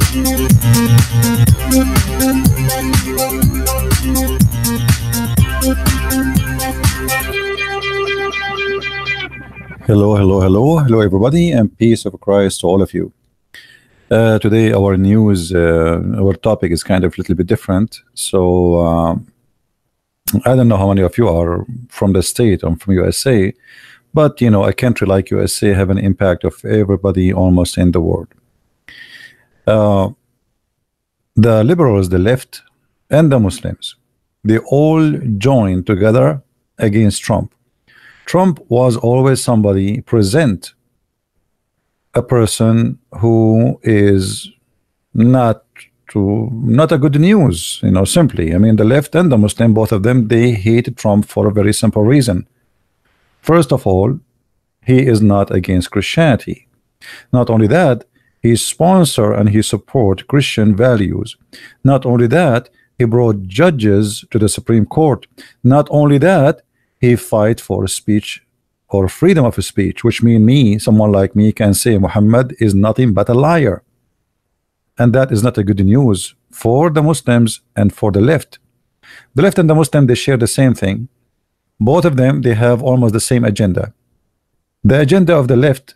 Hello, hello, hello, hello, everybody, and peace of Christ to all of you. Today, our news, our topic is kind of a little bit different. So, I don't know how many of you are from the state or from USA, but you know, a country like USA have an impact of everybody almost in the world. The liberals, the left, and the Muslims, they all joined together against Trump. Trump was always somebody present a person who is not a good news, you know, simply. I mean, the left and the Muslim, both of them, they hate Trump for a very simple reason. First of all, he is not against Christianity. Not only that, he sponsor and he support Christian values. Not only that, he brought judges to the Supreme Court. Not only that, he fight for speech or freedom of speech, which mean someone like me can say Muhammad is nothing but a liar. And that is not a good news for the Muslims and for the left. The left and the Muslim, they share the same thing. Both of them, they have almost the same agenda. The agenda of the left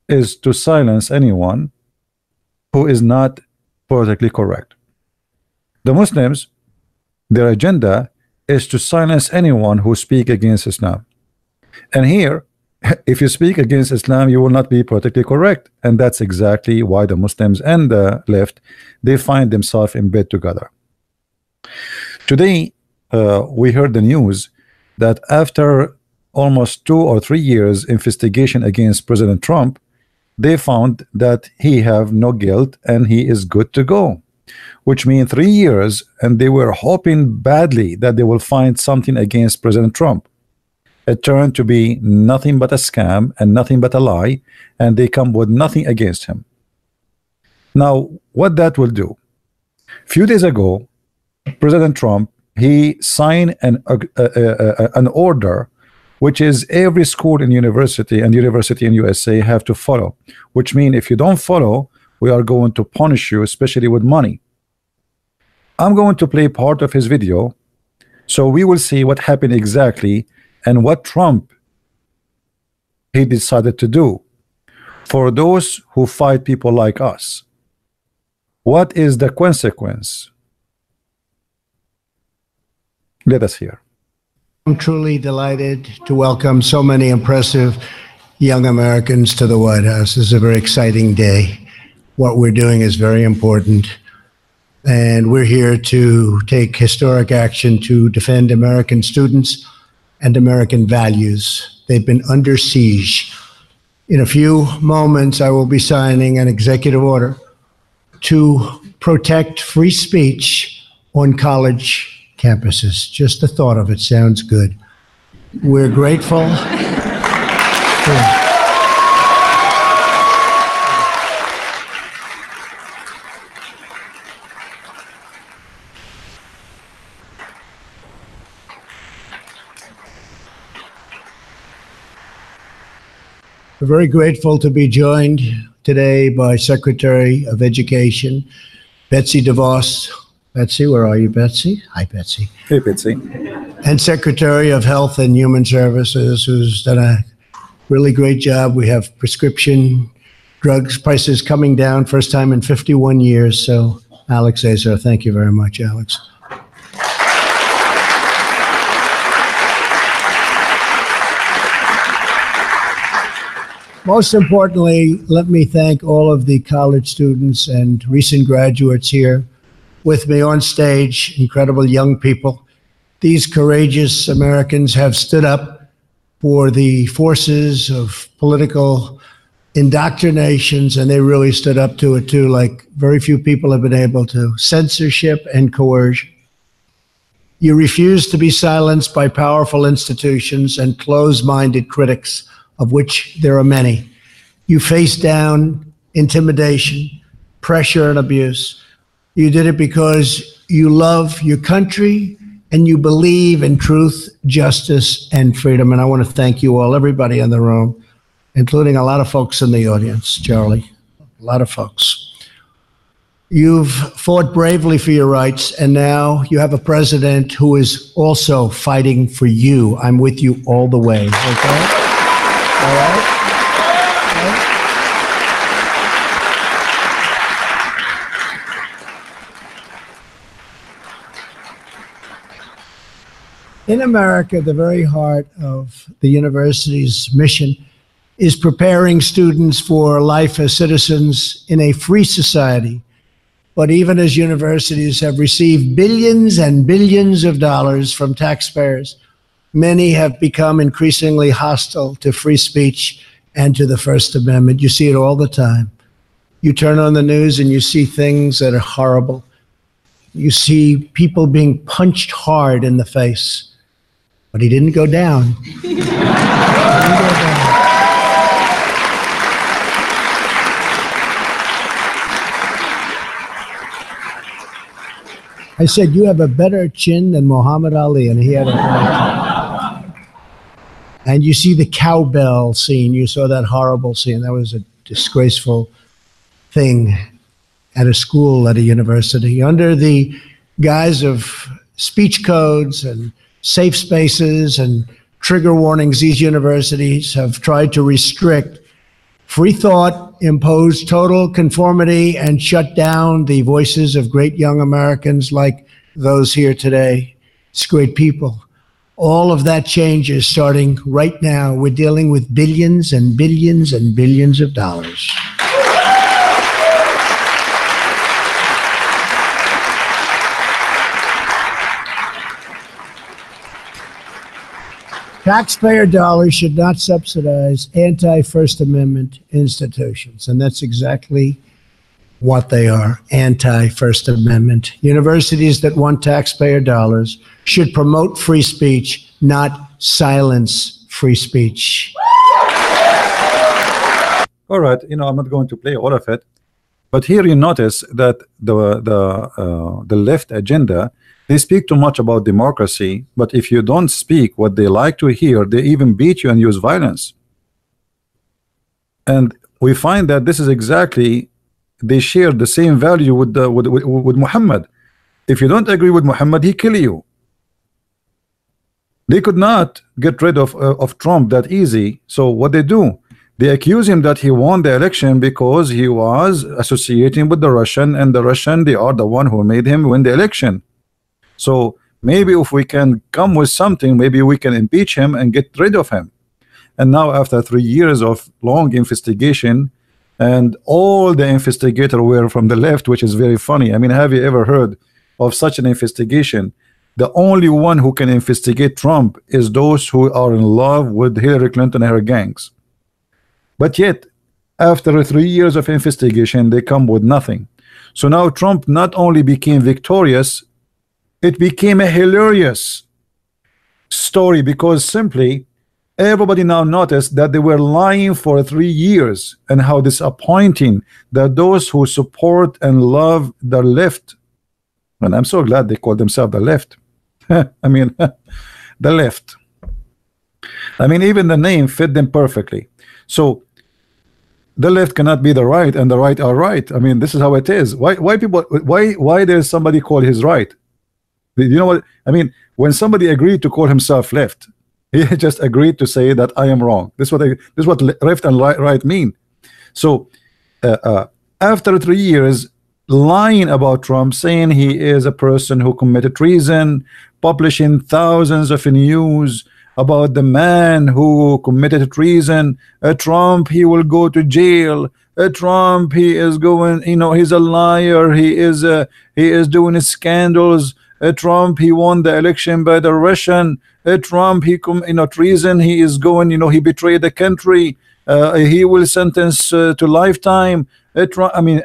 is to silence anyone who is not politically correct. The Muslims, their agenda is to silence anyone who speak against Islam. And here, if you speak against Islam, you will not be politically correct. And that's exactly why the Muslims and the left, they find themselves in bed together. Today, we heard the news that after almost 2 or 3 years investigation against President Trump, they found that he have no guilt and he is good to go. Which means 3 years, and they were hoping badly that they will find something against President Trump. It turned to be nothing but a scam and nothing but a lie, and they come with nothing against him. Now, what that will do? A few days ago, President Trump, he signed an order, which is every school and university in USA have to follow. Which means if you don't follow, we are going to punish you, especially with money. I'm going to play part of his video, so we will see what happened exactly and what Trump he decided to do for those who fight people like us. What is the consequence? Let us hear. I'm truly delighted to welcome so many impressive young Americans to the White House. This is a very exciting day. What we're doing is very important, and we're here to take historic action to defend American students and American values. They've been under siege. In a few moments, I will be signing an executive order to protect free speech on college campuses. Just the thought of it sounds good. We're grateful. We're very grateful to be joined today by Secretary of Education, Betsy DeVos. Betsy, where are you, Betsy? Hi, Betsy. Hey, Betsy. And Secretary of Health and Human Services, who's done a really great job. We have prescription drugs prices coming down, first time in 51 years. So, Alex Azar, thank you very much, Alex. Most importantly, let me thank all of the college students and recent graduates here with me on stage, incredible young people. These courageous Americans have stood up for the forces of political indoctrinations, and they really stood up to it too, like very few people have been able to. Censorship and coercion. You refuse to be silenced by powerful institutions and closed-minded critics, of which there are many. You face down intimidation, pressure, and abuse. You did it because you love your country and you believe in truth, justice, and freedom. And I want to thank you all, everybody in the room, including a lot of folks in the audience, Charlie, a lot of folks. You've fought bravely for your rights, and now you have a president who is also fighting for you. I'm with you all the way. Okay? All right? In America, the very heart of the university's mission is preparing students for life as citizens in a free society. But even as universities have received billions and billions of dollars from taxpayers, many have become increasingly hostile to free speech and to the First Amendment. You see it all the time. You turn on the news and you see things that are horrible. You see people being punched hard in the face. But he didn't go down. He didn't go down. I said, you have a better chin than Muhammad Ali, and he had a better chin. And you see the cowbell scene. You saw that horrible scene. That was a disgraceful thing at a school, at a university. Under the guise of speech codes and safe spaces and trigger warnings, these universities have tried to restrict free thought, impose total conformity, and shut down the voices of great young Americans like those here today. It's great people. All of that change is starting right now. We're dealing with billions and billions and billions of dollars. Taxpayer dollars should not subsidize anti-First Amendment institutions, and that's exactly what they are, anti-First Amendment. Universities that want taxpayer dollars should promote free speech, not silence free speech. All right, I'm not going to play all of it, but here you notice that the left agenda, they speak too much about democracy, but if you don't speak what they like to hear, they even beat you and use violence. And we find that this is exactly, they share the same value with Muhammad. If you don't agree with Muhammad, he kill you. They could not get rid of Trump that easy. So what they do, they accuse him that he won the election because he was associating with the Russian, and the Russian, they are the one who made him win the election. So maybe if we can come with something, maybe we can impeach him and get rid of him. And now after 3 years of long investigation, and all the investigators were from the left, which is very funny. I mean, have you ever heard of such an investigation? The only one who can investigate Trump is those who are in love with Hillary Clinton and her gangs. But yet, after 3 years of investigation, they come with nothing. So now Trump not only became victorious, it became a hilarious story, because simply everybody now noticed that they were lying for 3 years, and how disappointing that those who support and love the left, and I'm so glad they call themselves the left. I mean, the left. I mean, even the name fit them perfectly. So the left cannot be the right, and the right are right. I mean, this is how it is. Why people? Why there's somebody called his right? You know what I mean? When somebody agreed to call himself left, he just agreed to say that I am wrong. This is what left and right mean. So after 3 years lying about Trump, saying he is a person who committed treason, publishing thousands of news about the man who committed treason, Trump, he will go to jail, Trump, he is going, he's a liar, he is doing scandals, Trump, he won the election by the Russian, Trump, he treason, he is going, he betrayed the country, he will sentence to lifetime. I mean,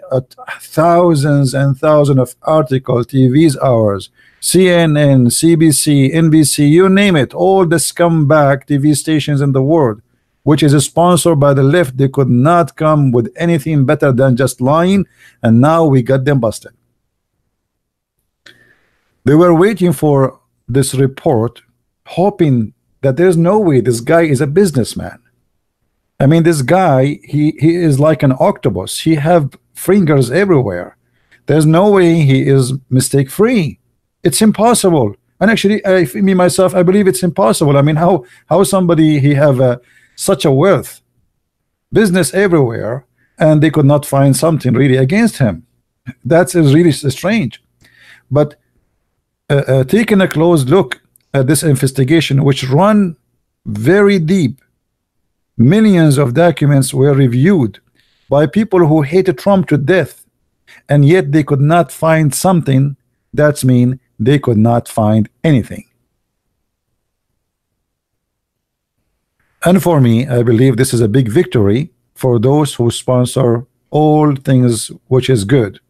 thousands and thousands of articles, TV's hours, CNN, CBC, NBC, you name it, all the scumbag TV stations in the world, which is sponsored by the left. They could not come with anything better than just lying, and now we got them busted. They were waiting for this report, hoping that there's no way this guy is a businessman. I mean, this guy, he is like an octopus. He have fingers everywhere. There's no way he is mistake free. It's impossible. And actually, me myself, I believe it's impossible. I mean, how somebody he have such a wealth, business everywhere, and they could not find something really against him? That's really strange. But taking a close look at this investigation, which run very deep, millions of documents were reviewed by people who hated Trump to death, and yet they could not find something. That's mean they could not find anything. And for me, I believe this is a big victory for those who sponsor all things which is good.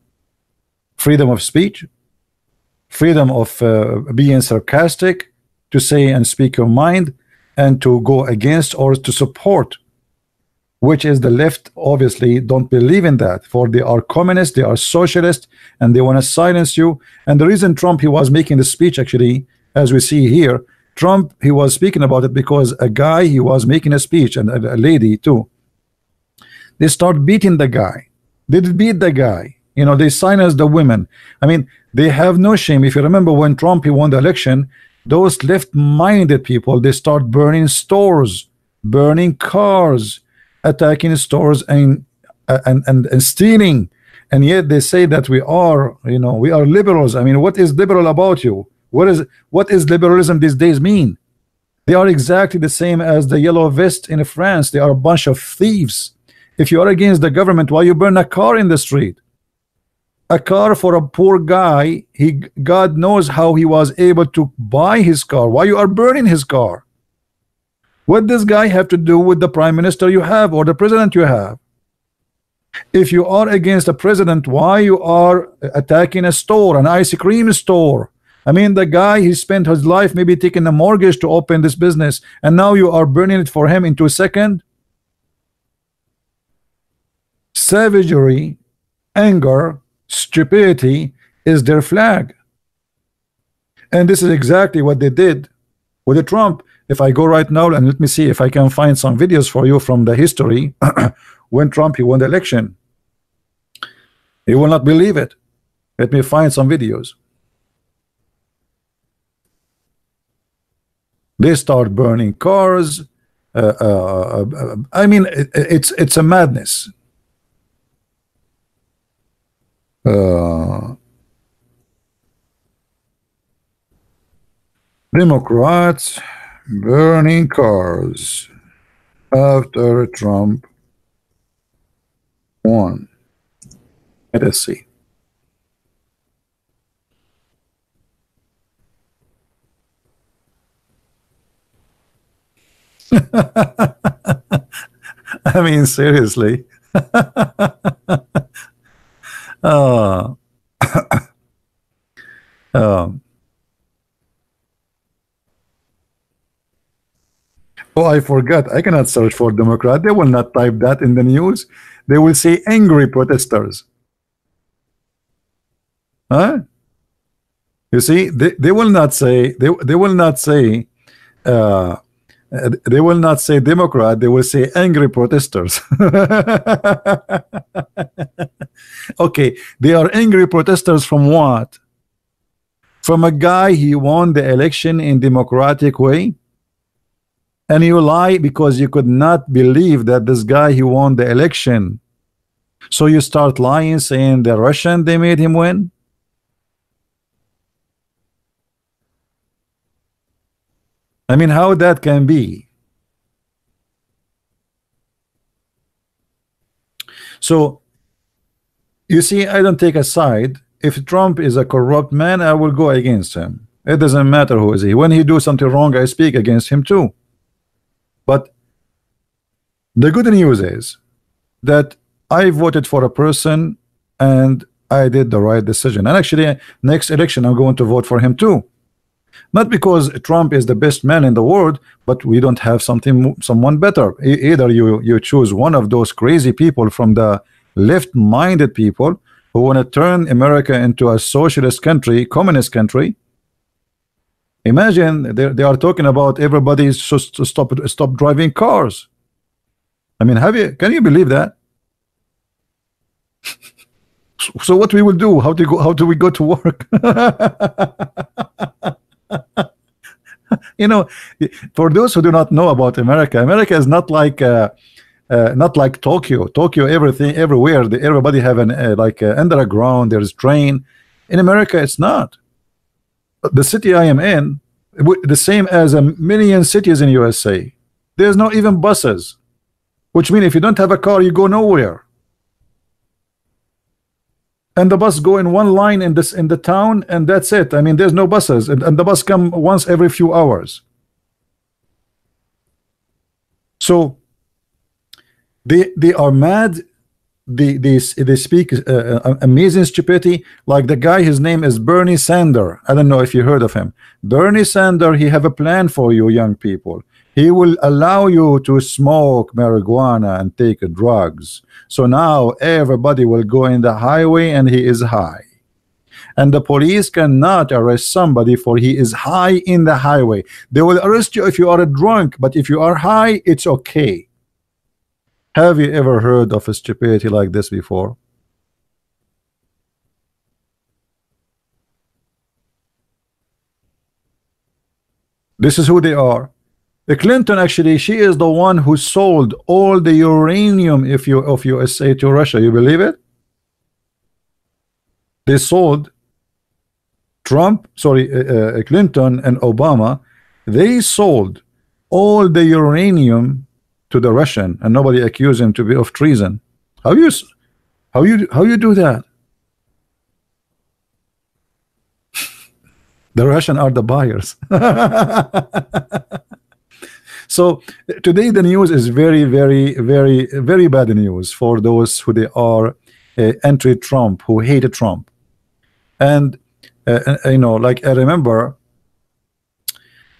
Freedom of speech, freedom of being sarcastic, to say and speak your mind, and to go against or to support, which is the left obviously don't believe in that, for they are communists, they are socialists, and they want to silence you. And the reason Trump, he was making the speech, actually, as we see here, Trump, he was speaking about it because a guy, he was making a speech, and a lady too, they start beating the guy. They beat the guy, you know, they silence the women. I mean, they have no shame. If you remember when Trump, he won the election, those left-minded people, they start burning stores, burning cars, attacking stores, and stealing. And yet they say that we are, you know, we are liberals. I mean, what is liberal about you? What is liberalism these days mean? They are exactly the same as the yellow vest in France. They are a bunch of thieves. If you are against the government, why you burn a car in the street? A car for a poor guy, God knows how he was able to buy his car. Why you are burning his car? What does guy have to do with the prime minister you have or the president you have? If you are against the president, why you are attacking a store, an ice cream store? I mean, the guy, he spent his life maybe taking a mortgage to open this business, and now you are burning it for him in 2 seconds. Savagery, anger, stupidity is their flag. And this is exactly what they did with the Trump. If I go right now and let me see if I can find some videos for you from the history when Trump, he won the election. You will not believe it. Let me find some videos. They start burning cars. I mean, it's a madness. Democrats burning cars after Trump won. Let us see. I mean, seriously. Oh, I forgot. I cannot search for Democrat. They will not type that in the news. They will say angry protesters. Huh? You see, they will not say they will not say they will not say Democrat. They will say angry protesters. Okay, they are angry protesters from what? From a guy he won the election in democratic way, and you lie because you could not believe that this guy he won the election. So you start lying, saying the Russian, they made him win. I mean, how that can be? So you see, I don't take a side. If Trump is a corrupt man, I will go against him. It doesn't matter who is he. When he do something wrong, I speak against him too. But the good news is that I voted for a person and I did the right decision. And actually, next election, I'm going to vote for him too. Not because Trump is the best man in the world, but we don't have someone better. Either you choose one of those crazy people from the left-minded people who want to turn America into a socialist country, communist country. Imagine they are talking about everybody just to stop driving cars. I mean, can you believe that? So what we will do? How do go? How do we go to work? You know, for those who do not know about America, America is not like Tokyo. Tokyo, everything, everywhere, everybody have an underground. There's train. In America, it's not. The city I am in, the same as a million cities in USA. There's not even buses, which means if you don't have a car, you go nowhere. And the bus go in one line in the town, and that's it. I mean, there's no buses, and the bus come once every few hours. So they are mad. They speak amazing stupidity. Like the guy, his name is Bernie Sanders. I don't know if you heard of him. Bernie Sanders, he have a plan for you young people. He will allow you to smoke marijuana and take drugs. So now everybody will go in the highway and he is high. And the police cannot arrest somebody for he is high in the highway. They will arrest you if you are drunk, but if you are high, it's okay. Have you ever heard of a stupidity like this before? This is who they are. Clinton, actually, she is the one who sold all the uranium of USA to Russia. You believe it? They sold Clinton and Obama. They sold all the uranium to the Russian, and nobody accused him to be of treason. How you do that? The Russian are the buyers. So today the news is very, very, very, very bad news for those who they are anti-Trump, who hated Trump. And you know, like I remember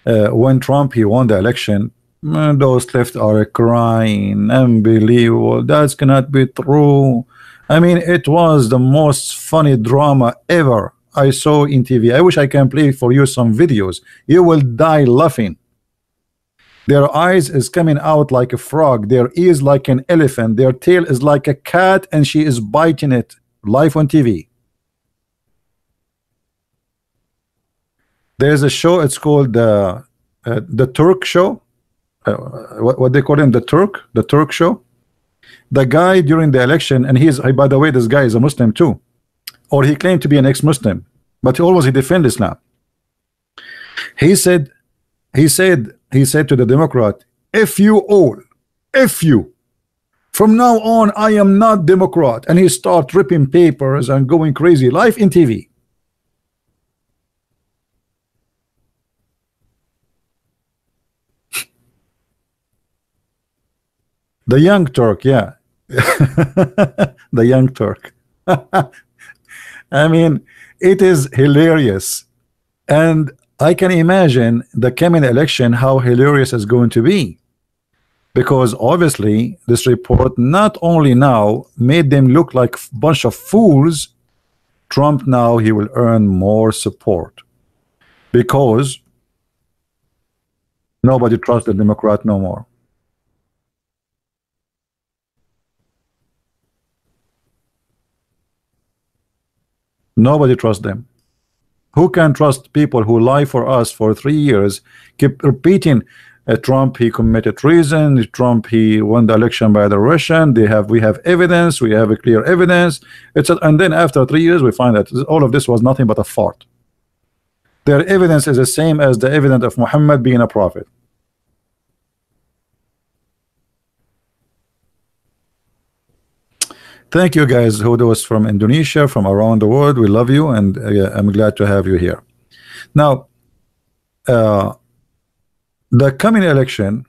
when Trump he won the election, those left are crying, unbelievable, that cannot be true. I mean, it was the most funny drama ever I saw in TV. I wish I can play for you some videos. You will die laughing. Their eyes is coming out like a frog, their ears like an elephant, their tail is like a cat, and she is biting it live on TV. There's a show, it's called the Turk show. What they call him, the Turk show. The guy during the election, and by the way, this guy is a Muslim too, or he claimed to be an ex-Muslim, but he defend Islam. He said to the Democrat, if you from now on I am not Democrat, and he start ripping papers and going crazy live in TV. The young Turk, yeah. The young Turk. I mean, it is hilarious. And I can imagine the coming election, how hilarious it's going to be. Because obviously, this report not only now made them look like a bunch of fools, Trump now he will earn more support. Because nobody trusts the Democrat no more. Nobody trusts them. Who can trust people who lie for us for 3 years, keep repeating Trump he committed treason, Trump he won the election by the Russian, we have evidence, we have a clear evidence, and then after 3 years we find that all of this was nothing but a fart. Their evidence is the same as the evidence of Muhammad being a prophet. Thank you guys, who those from Indonesia, from around the world. We love you, and I'm glad to have you here. Now, the coming election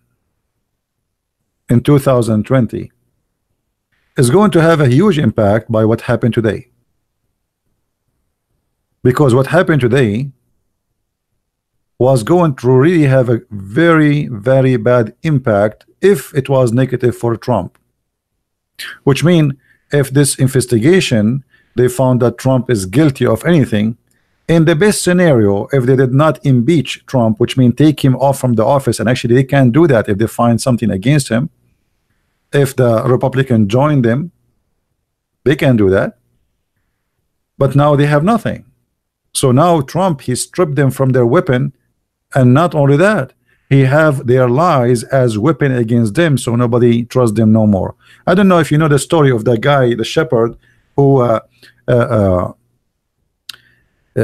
in 2020 is going to have a huge impact by what happened today. Because what happened today was going to really have a very, very bad impact if it was negative for Trump. Which means, if this investigation they found that Trump is guilty of anything, in the best scenario, if they did not impeach Trump, which means take him off from the office, and actually they can do that if they find something against him, if the Republican join them, they can do that. but now they have nothing. So now Trump, he stripped them from their weapon, and not only that, he have their lies as weapon against them, so nobody trusts them no more. I don't know if you know the story of that guy, the shepherd, who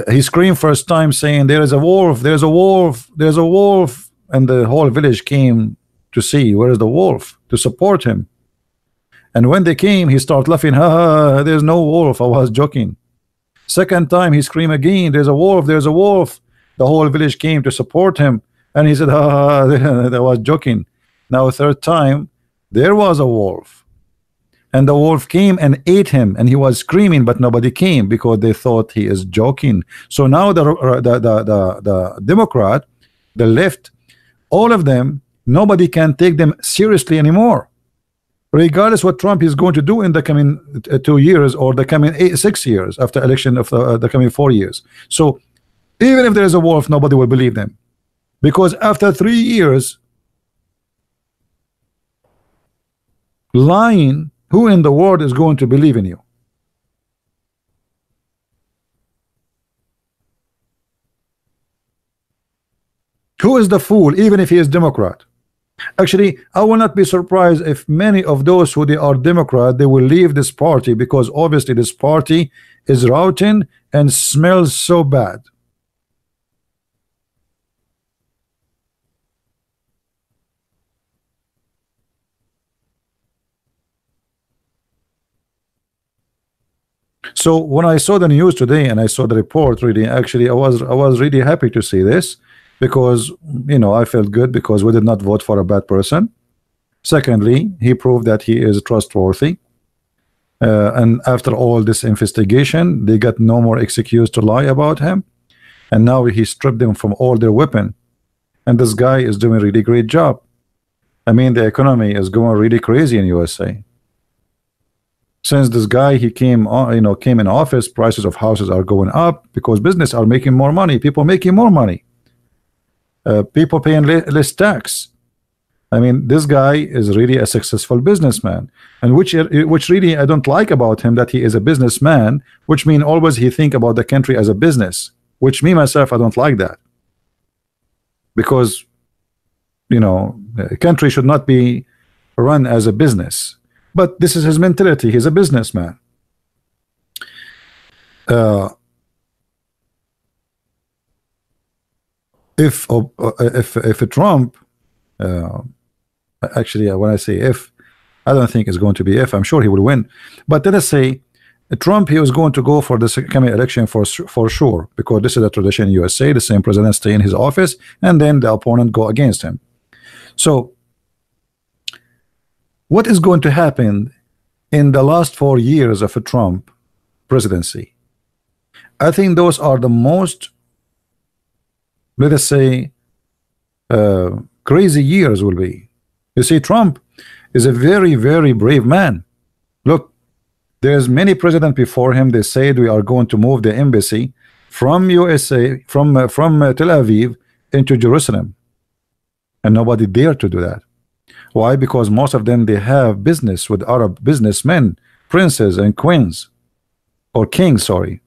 he screamed first time saying, there is a wolf, there's a wolf, there's a wolf, and the whole village came to see where is the wolf, to support him. And when they came, he started laughing, ha ha, there's no wolf, I was joking. Second time he screamed again, there's a wolf, there's a wolf. The whole village came to support him, and he said, ha ha, I was joking. Now third time, there was a wolf, and the wolf came and ate him, and he was screaming, but nobody came because they thought he is joking. So now the Democrat, the left, all of them, nobody can take them seriously anymore, regardless what Trump is going to do in the coming 2 years or the coming 6 years after election of the coming 4 years. So even if there is a wolf, nobody will believe them, because after 3 years lying, who in the world is going to believe in you? Who is the fool, even if he is Democrat? Actually, I will not be surprised if many of those who they are Democrat, they will leave this party, because obviously this party is rotten and smells so bad. So when I saw the news today and I saw the report, really, actually, I was really happy to see this, because you know, I felt good because we did not vote for a bad person. Secondly, he proved that he is trustworthy, and after all this investigation, they got no more excuse to lie about him, and now he stripped them from all their weapon, and this guy is doing a really great job. I mean, the economy is going really crazy in USA. Since this guy, he came on, you know, came in office, prices of houses are going up because business are making more money, people making more money, people paying less tax. I mean, this guy is really a successful businessman, and which really I don't like about him, that he is a businessman, which mean always he think about the country as a business, which me myself, I don't like that, because you know, a country should not be run as a business. But this is his mentality. He's a businessman. If Trump, actually, when I say if, I don't think it's going to be if. I'm sure he will win. But let us say Trump, he was going to go for this coming election for sure, because this is a tradition in USA. The same president stay in his office, and then the opponent go against him. So what is going to happen in the last 4 years of a Trump presidency? I think those are the most, let us say, crazy years will be. You see, Trump is a very, very brave man. Look, there's many presidents before him. They said we are going to move the embassy from USA, from Tel Aviv into Jerusalem, and nobody dared to do that. Why? Because most of them, they have business with Arab businessmen, princes and queens, or kings, sorry.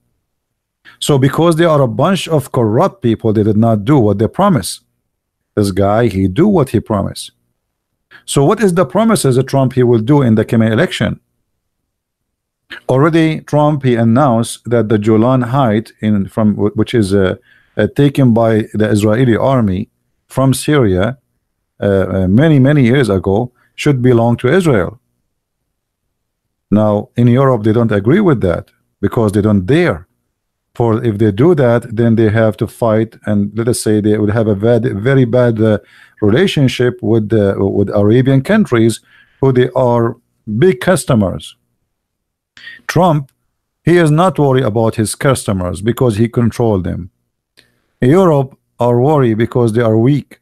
So because they are a bunch of corrupt people, they did not do what they promised. This guy, he do what he promised. So what is the promises that Trump he will do in the coming election? Already Trump, he announced that the Golan Heights, which is taken by the Israeli army from Syria, many years ago, should belong to Israel. Now in Europe they don't agree with that, because they don't dare. For if they do that, then they have to fight, and let us say they would have a very bad relationship with Arabian countries, who they are big customers. Trump, he is not worried about his customers because he controlled them. Europe are worried because they are weak.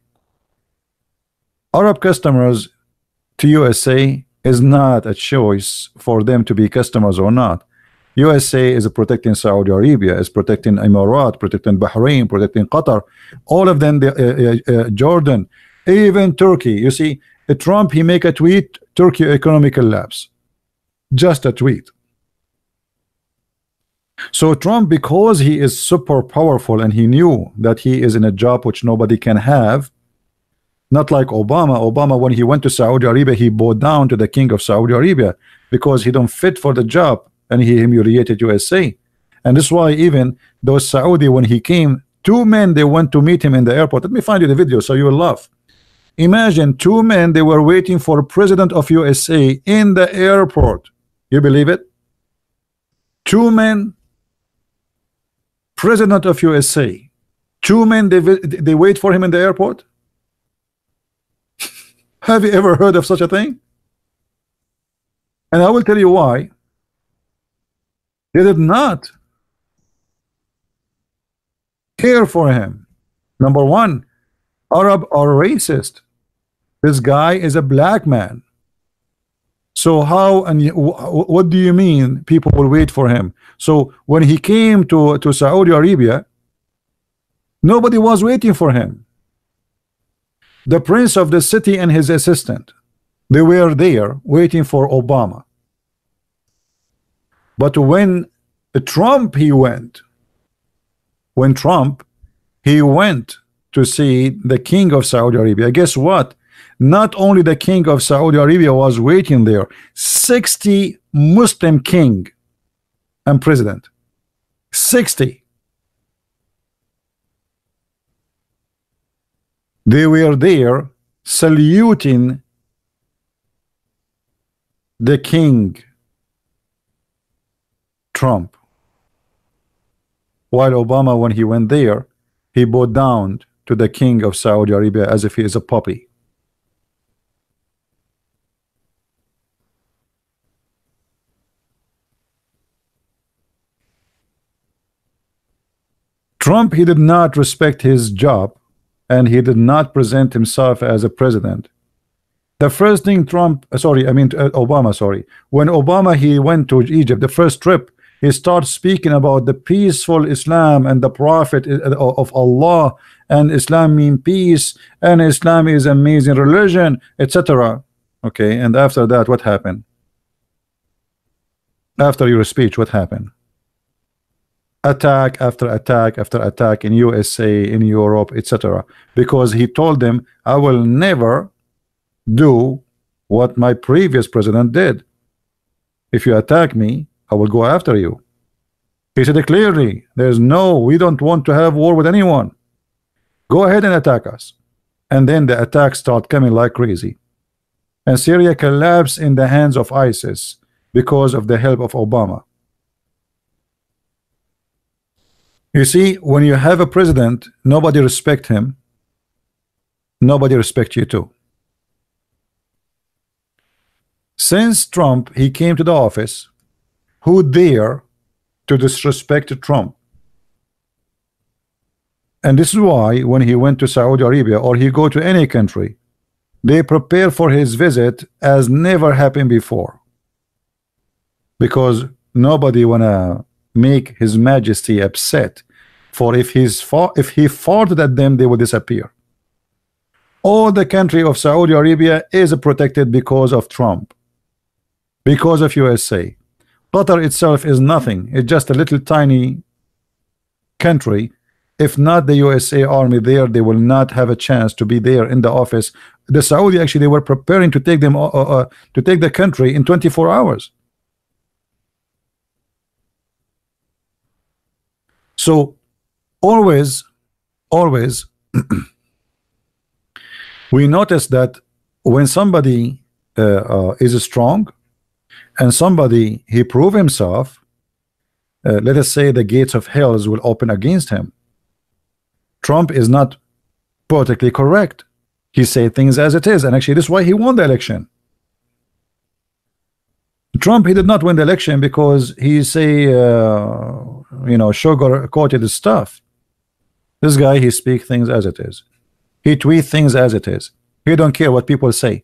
Arab customers to USA is not a choice for them to be customers or not. USA is protecting Saudi Arabia, is protecting Emirates, protecting Bahrain, protecting Qatar, all of them, Jordan, even Turkey. You see, Trump, he make a tweet, Turkey economic collapse. Just a tweet. So Trump, because he is super powerful and he knew that he is in a job which nobody can have, not like Obama. Obama, when he went to Saudi Arabia, he bowed down to the king of Saudi Arabia because he don't fit for the job, and he humiliated USA. And this is why even those Saudi, when he came, two men, they went to meet him in the airport. Let me find you the video so you will laugh. Imagine two men, they were waiting for president of USA in the airport. You believe it? Two men, president of USA. Two men, they wait for him in the airport. Have you ever heard of such a thing? And I will tell you why. They did not care for him. Number one, Arab are racist. This guy is a black man. So how and what do you mean people will wait for him? So when he came to Saudi Arabia, nobody was waiting for him. The prince of the city and his assistant, they were there waiting for Obama. But when Trump he went to see the king of Saudi Arabia, guess what? Not only the king of Saudi Arabia was waiting there, 60 Muslim king and president, 60. They were there saluting the king Trump, while Obama, when he went there, he bowed down to the king of Saudi Arabia as if he is a puppy. Trump, he did not respect his job, and he did not present himself as a president. The first thing Obama, sorry, when Obama he went to Egypt, the first trip, he starts speaking about the peaceful Islam and the prophet of Allah, and Islam mean peace, and Islam is amazing religion, etc. Okay, and after that, what happened? After your speech, what happened? Attack after attack after attack in USA, in Europe, etc. Because he told them, I will never do what my previous president did. If you attack me, I will go after you. He said it clearly, we don't want to have war with anyone. Go ahead and attack us. And then the attacks start coming like crazy. And Syria collapsed in the hands of ISIS because of the help of Obama. You see, when you have a president, nobody respects him. Nobody respects you too. Since Trump, he came to the office, who dare to disrespect Trump? And this is why when he went to Saudi Arabia or he go to any country, they prepare for his visit as never happened before. Because nobody wanna make His Majesty upset, for if he farted at them, they will disappear. All the country of Saudi Arabia is protected because of Trump, because of USA. Qatar itself is nothing. It's just a little tiny country. If not the USA army there, they will not have a chance to be there in the office. The Saudi, actually, they were preparing to take them to take the country in 24 hours. So always we notice that when somebody is strong and somebody he prove himself, let us say the gates of hells will open against him. Trump is not politically correct. He say things as it is, and actually this is why he won the election. Trump, he did not win the election because he say sugar coated stuff. This guy, he speak things as it is. He tweet things as it is. He don't care what people say.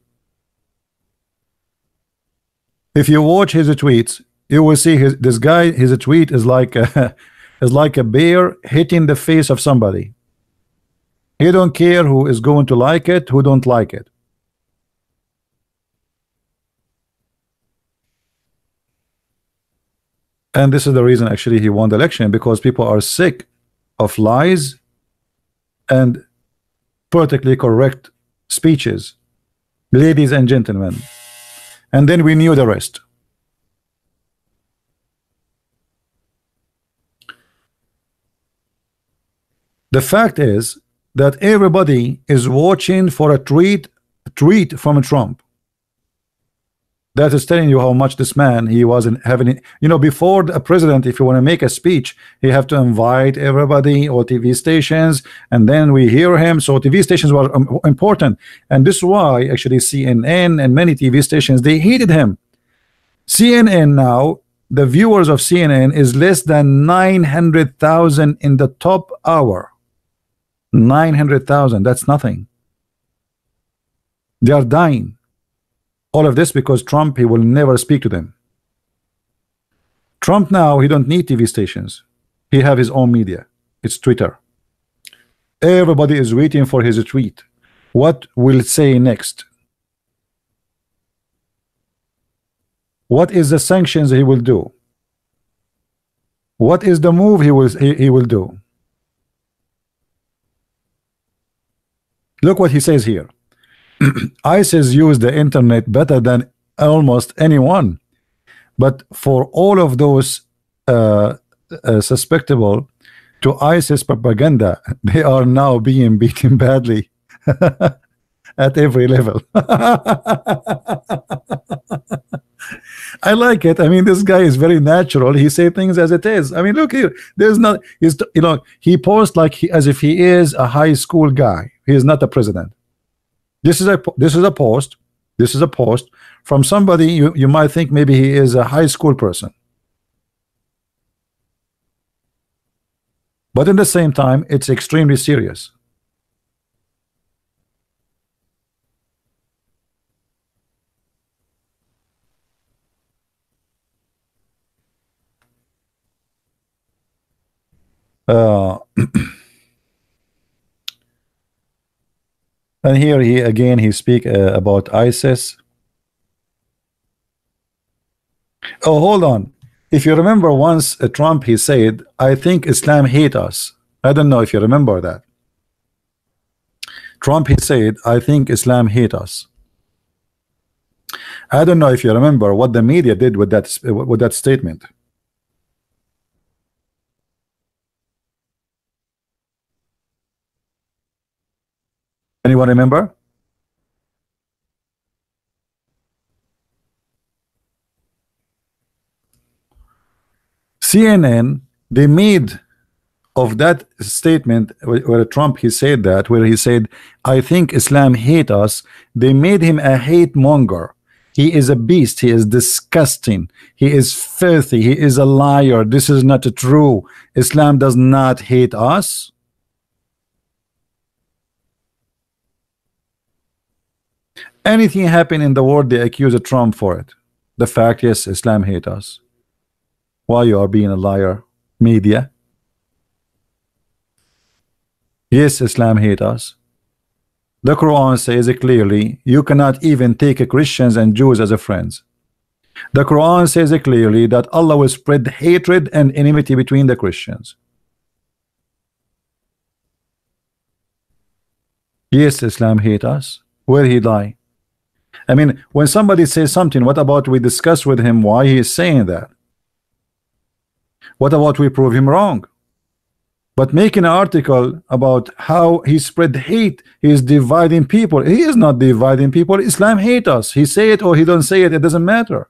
If you watch his tweets, you will see this guy, his tweet is like a bear hitting the face of somebody. He don't care who is going to like it, who don't like it. And this is the reason actually he won the election, because people are sick of lies and politically correct speeches, ladies and gentlemen. And then we knew the rest. The fact is that everybody is watching for a tweet from Trump. That is telling you how much this man, he wasn't having, you know, before a president, if you want to make a speech, you have to invite everybody or TV stations, and then we hear him. So TV stations were important, and this is why actually CNN and many TV stations, they hated him. CNN now, the viewers of CNN is less than 900,000 in the top hour. 900,000, that's nothing. They are dying. All of this because Trump, he will never speak to them. Trump now, he don't need TV stations. He have his own media. It's Twitter. Everybody is waiting for his tweet. What will it say next? What is the sanctions he will do? What is the move he will do? Look what he says here. ISIS use the internet better than almost anyone, but for all of those susceptible to ISIS propaganda, they are now being beaten badly at every level. I like it. I mean, this guy is very natural. He say things as it is. I mean, look here. There's not. He's, you know, he posts like as if he is a high school guy. He is not a president. This is a post. This is a post from somebody you might think maybe he is a high school person, but in the same time, it's extremely serious. And here he speak about ISIS. Oh, hold on. If you remember once Trump, he said, I think Islam hate us. I don't know if you remember that. Trump, he said, I think Islam hate us. I don't know if you remember what the media did with that statement. Anyone remember? CNN, they made of that statement where Trump, he said that, where he said, I think Islam hate us, they made him a hate monger. He is a beast. He is disgusting. He is filthy. He is a liar. This is not true. Islam does not hate us. Anything happen in the world, they accuse Trump for it. The fact, yes, Islam hate us. Why you are being a liar, media? Yes, Islam hate us. The Quran says it clearly, you cannot even take Christians and Jews as a friends. The Quran says it clearly that Allah will spread hatred and enmity between the Christians. Yes, Islam hate us. Where he lie? I mean, when somebody says something, what about we discuss with him why he is saying that? What about we prove him wrong? But making an article about how he spread hate, he is dividing people. He is not dividing people. Islam hate us. He say it or he don't say it, it doesn't matter.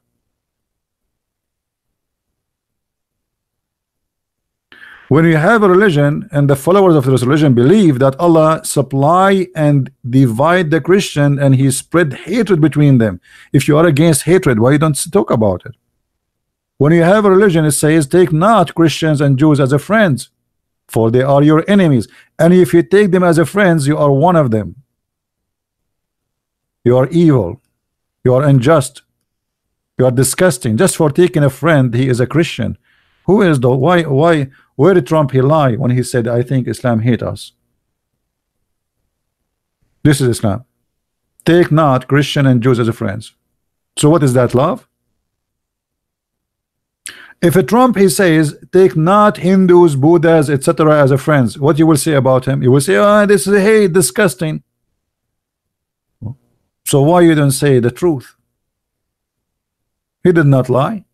When you have a religion and the followers of this religion believe that Allah supply and divide the Christian and he spread hatred between them. If you are against hatred, why you don't talk about it? When you have a religion, it says take not Christians and Jews as a friends, for they are your enemies. And if you take them as a friends, you are one of them. You are evil. You are unjust. You are disgusting. Just for taking a friend, he is a Christian. Who is the why where did Trump he lie when he said I think Islam hate us? This is Islam. Take not Christian and Jews as a friends. So what is that love? If a Trump, he says, take not Hindus, Buddhas, etc. as a friends, what you will say about him? You will say, oh, this is hate, disgusting. So why you don't say the truth? He did not lie.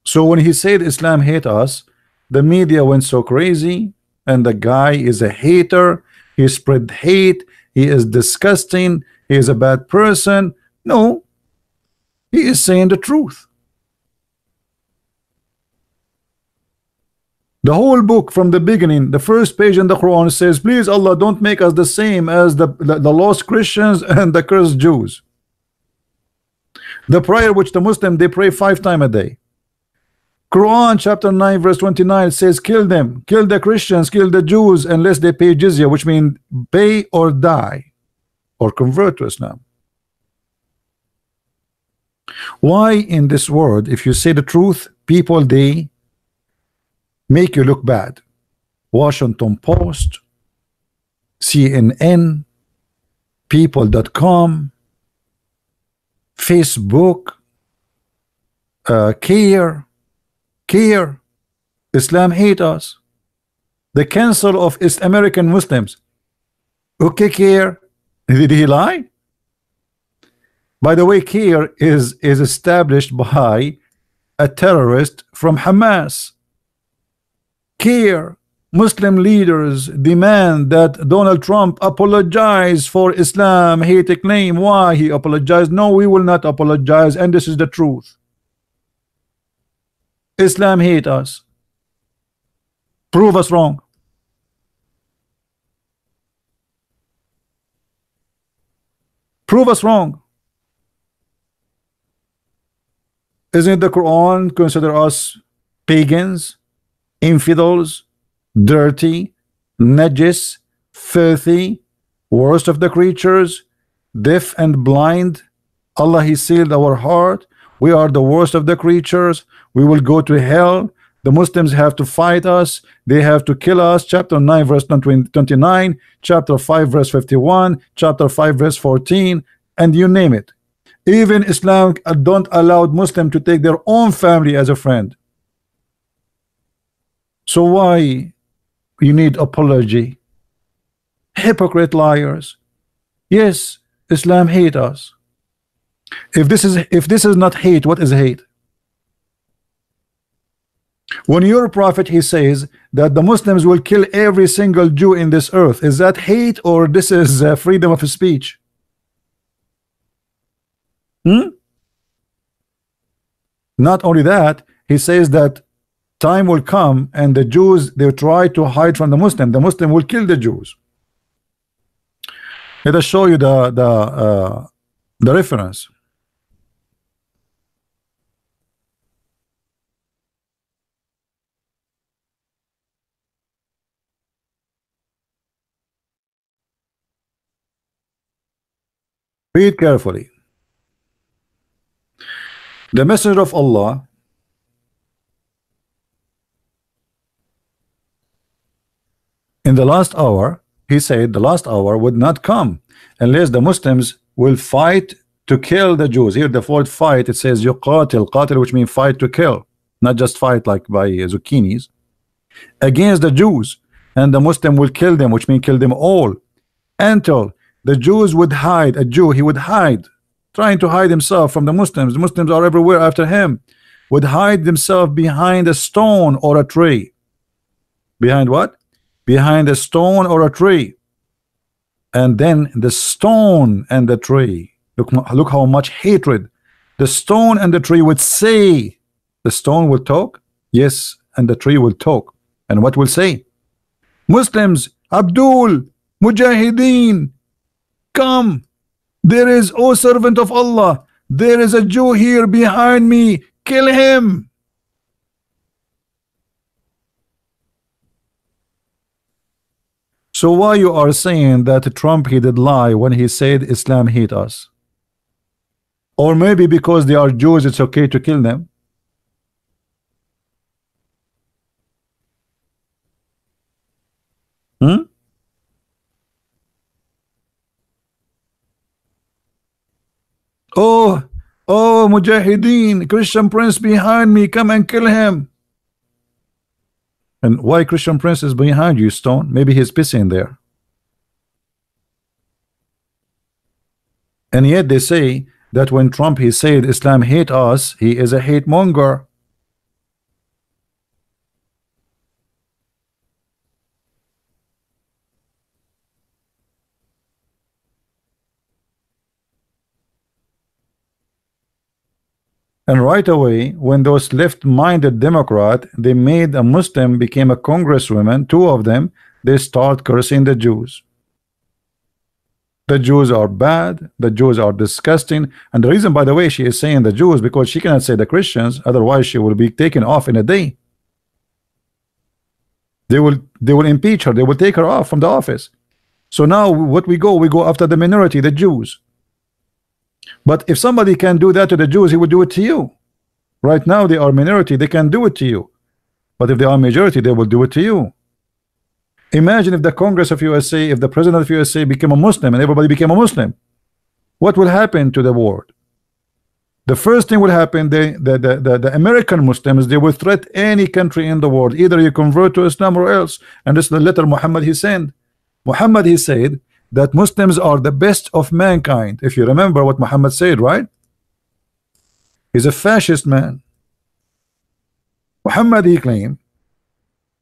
So when he said Islam hate us, the media went so crazy, and the guy is a hater. He spread hate. He is disgusting. He is a bad person. No, he is saying the truth. The whole book from the beginning, the first page in the Quran says, please Allah, don't make us the same as the lost Christians and the cursed Jews. The prayer which the Muslim, they pray 5 times a day. Quran chapter 9 verse 29 says, kill them, kill the Christians, kill the Jews unless they pay jizya, which means pay or die or convert to Islam. Why in this world, if you say the truth, people, they make you look bad? Washington Post, CNN, people.com, Facebook, Care, Islam hate us, the Council of East American Muslims. Okay, Care, did he lie? By the way, Care is established by a terrorist from Hamas. Care, Muslim leaders demand that Donald Trump apologize for Islam hate claim. Why he apologized? No, we will not apologize, and this is the truth. Islam hate us. Prove us wrong. Prove us wrong. Isn't the Quran consider us pagans, infidels, dirty, najis, filthy, worst of the creatures, deaf and blind? Allah, he sealed our heart. We are the worst of the creatures. We will go to hell. The Muslims have to fight us. They have to kill us. Chapter 9 verse 29, chapter 5 verse 51, chapter 5 verse 14, and you name it. Even Islam don't allow Muslims to take their own family as a friend. So why you need apology? Hypocrite liars. Yes, Islam hate us. If this is not hate, what is hate? When your prophet, he says that the Muslims will kill every single Jew in this earth, is that hate or this is freedom of speech? Not only that, he says that time will come and the Jews, they try to hide from the Muslim. The Muslim will kill the Jews. Let us show you the reference. Read carefully. The Messenger of Allah in the last hour, he said the last hour would not come unless the Muslims will fight to kill the Jews. Here the word fight, it says yuqatil, qatil, which means fight to kill, not just fight like by zucchinis, against the Jews, and the Muslim will kill them, which means kill them all, until the Jews would hide. A Jew, he would hide, trying to hide himself from the Muslims. The Muslims are everywhere after him. Would hide themselves behind a stone or a tree. Behind what? Behind a stone or a tree. And then the stone and the tree, look how much hatred. The stone and the tree would say, the stone will talk, yes, and the tree will talk. And what will say? Muslims, Abdul, Mujahideen, come, there is, O servant of Allah, there is a Jew here behind me, kill him. So why you are saying that Trump, he did lie when he said Islam hate us? Or maybe because they are Jews, it's okay to kill them? Hmm? Oh, oh, Mujahideen, Christian Prince behind me, come and kill him. And why Christian Prince is behind you, Stone? Maybe he's pissing there. And yet they say that when Trump he said Islam hate us, he is a hate monger. And right away, when those left-minded Democrat, they made a Muslim became a congresswoman, two of them, they start cursing the Jews. The Jews are bad, the Jews are disgusting. And the reason, by the way, she is saying the Jews, because she cannot say the Christians, otherwise she will be taken off in a day. They will impeach her, they will take her off from the office. So now what we go after the minority, the Jews. But if somebody can do that to the Jews, he would do it to you. Right now they are minority, they can do it to you. But if they are majority, they will do it to you. Imagine if the Congress of USA, if the President of USA became a Muslim and everybody became a Muslim, what will happen to the world? The first thing will happen, the American Muslims, they will threat any country in the world. Either you convert to Islam or else. And this is the letter Muhammad he sent. Muhammad he said that Muslims are the best of mankind. If you remember what Muhammad said, right? He's a fascist man. Muhammad he claimed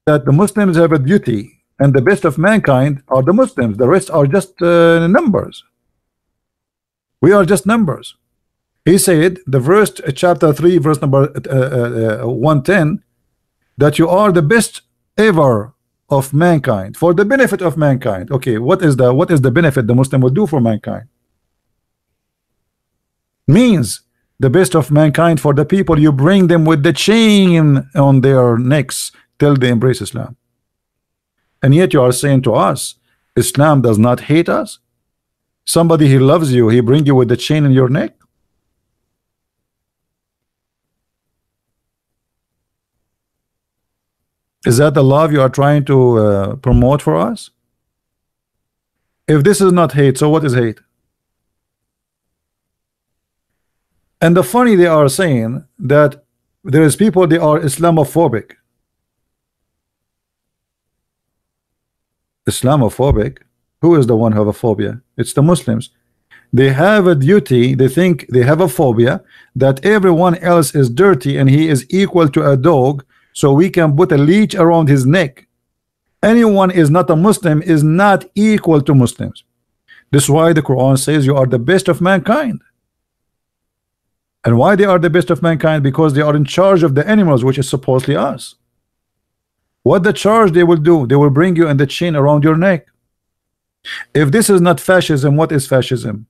that the Muslims have a duty and the best of mankind are the Muslims. The rest are just numbers. We are just numbers. He said, the verse, chapter 3, verse number 110, that you are the best ever of mankind for the benefit of mankind. Okay, what is the benefit the Muslim will do for mankind? Means the best of mankind for the people, you bring them with the chain on their necks till they embrace Islam. And yet you are saying to us, Islam does not hate us. Somebody he loves you, he bring you with the chain in your neck. Is that the love you are trying to promote for us? If this is not hate, so what is hate? And the funny, they are saying that there is people, they are Islamophobic. Islamophobic? Who is the one who have a phobia? It's the Muslims. They have a duty, they think they have a phobia that everyone else is dirty and he is equal to a dog, so we can put a leech around his neck. Anyone is not a Muslim is not equal to Muslims. This is why the Quran says you are the best of mankind. And why they are the best of mankind? Because they are in charge of the animals, which is supposedly us. What the charge they will do? They will bring you in the chain around your neck. If this is not fascism, what is fascism?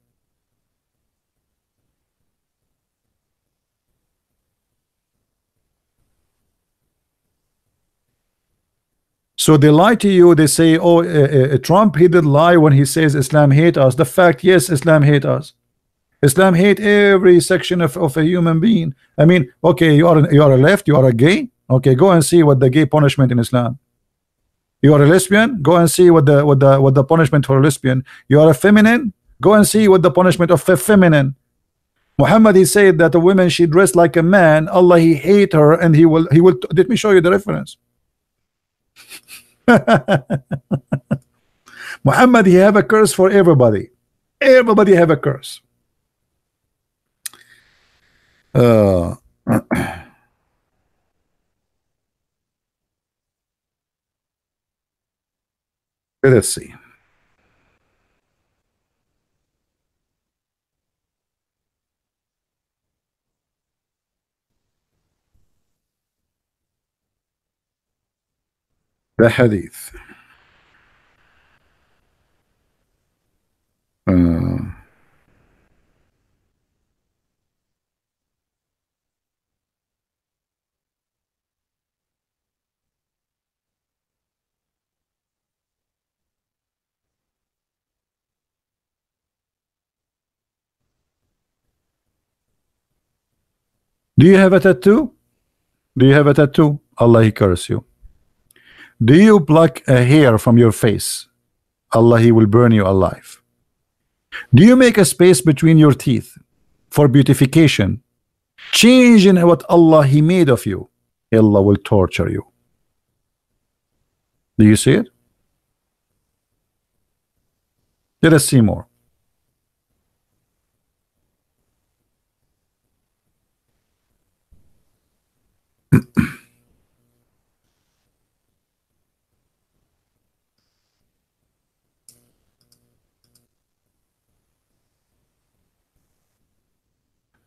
So they lie to you. They say, oh, Trump, he did lie when he says Islam hate us. The fact, yes, Islam hate us. Islam hate every section of a human being. I mean, okay, you are a left, you are a gay. Okay, go and see what the gay punishment in Islam. You are a lesbian, go and see what the punishment for a lesbian. You are a feminine, go and see what the punishment of a feminine. Muhammad he said that a woman she dressed like a man, Allah he hate her, and he will let me show you the reference. Muhammad he have a curse for everybody. Everybody have a curse. Let's see. The hadith. Do you have a tattoo? Do you have a tattoo? Allah he curse you. Do you pluck a hair from your face? Allah, He will burn you alive. Do you make a space between your teeth for beautification, changing what Allah He made of you? Allah will torture you. Do you see it? Let us see more.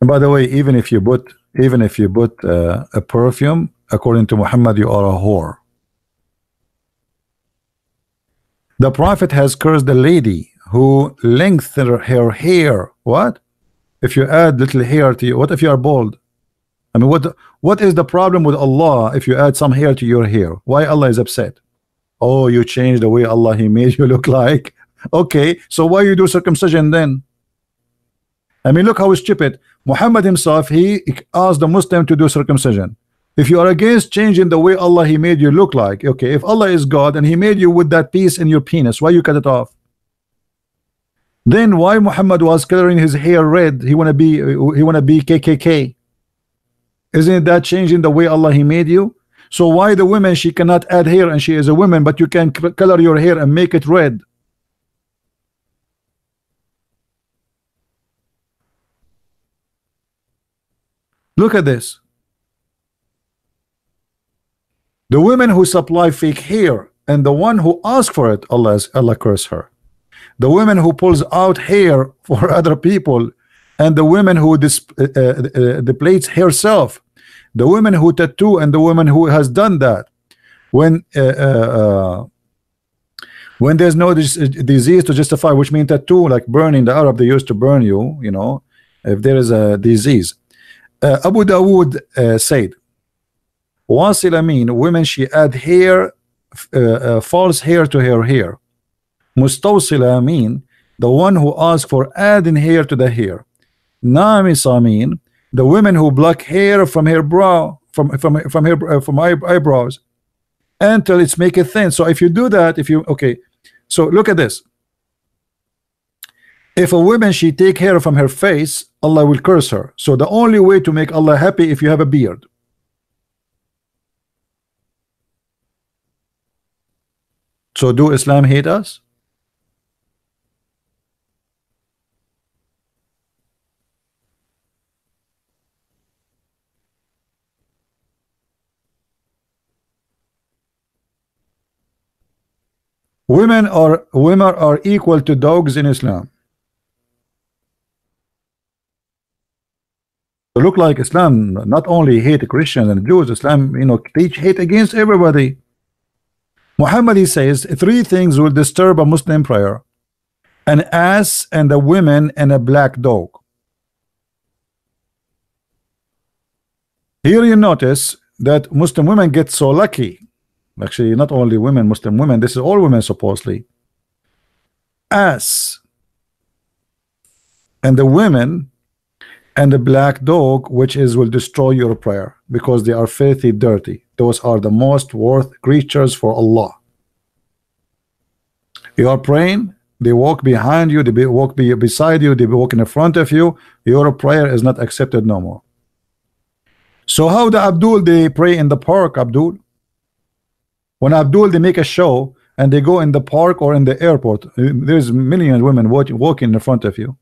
And by the way, even if you put a perfume, according to Muhammad, you are a whore. The Prophet has cursed the lady who lengthened her hair. What? If you add little hair to you, what if you are bald? I mean, what is the problem with Allah if you add some hair to your hair? Why Allah is upset? Oh, you changed the way Allah He made you look like. Okay, so why you do circumcision then? I mean, look how stupid. Muhammad himself, he asked the Muslim to do circumcision. If you are against changing the way Allah He made you look like, okay, if Allah is God and He made you with that piece in your penis, why you cut it off? Then why Muhammad was coloring his hair red? He wanna be KKK. Isn't that changing the way Allah He made you? So why the woman, she cannot add hair and she is a woman, but you can color your hair and make it red? Look at this. The women who supply fake hair and the one who asks for it, Allah curse her. The women who pulls out hair for other people, and the women who deplates herself, the women who tattoo, and the woman who has done that. When there's no disease to justify, which means tattoo, like burning, the Arab, they used to burn you, you know, if there is a disease. Abu Dawood said, Wasila mean women, she add hair, false hair to her hair. Mustawsila mean the one who asks for adding hair to the hair. Namisa mean the women who pluck hair from her brow, from eyebrows until it's make it thin. So if you do that, okay, so look at this. If a woman, she take hair from her face, Allah will curse her. So the only way to make Allah happy if you have a beard. So do Islam hate us? Women are equal to dogs in Islam. So look like Islam not only hate Christians and Jews, Islam, you know, teach hate against everybody. Muhammad, he says 3 things will disturb a Muslim prayer: an ass and a woman and a black dog. Here you notice that Muslim women get so lucky. Actually, not only women, Muslim women, this is all women supposedly. Ass and the women and the black dog, which will destroy your prayer because they are filthy, dirty. Those are the most worth creatures for Allah. You are praying, they walk behind you, they walk beside you, they walk in front of you. Your prayer is not accepted no more. So how the Abdul, they pray in the park, Abdul? When Abdul, they make a show and they go in the park or in the airport, there's millions of women walking in front of you.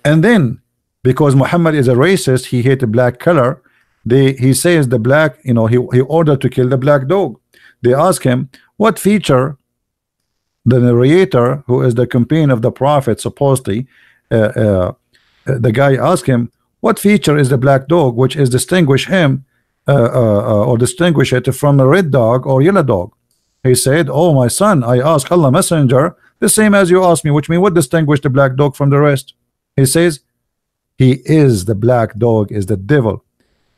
And then, because Muhammad is a racist, he hated black color. He says the black, you know, he ordered to kill the black dog. They ask him, what feature? The narrator, who is the companion of the Prophet, supposedly, the guy asked him, what feature is the black dog which is distinguish him or distinguish it from a red dog or yellow dog? He said, oh my son, I ask Allah Messenger the same as you asked me, which means what distinguish the black dog from the rest? He says, he is the black dog, is the devil.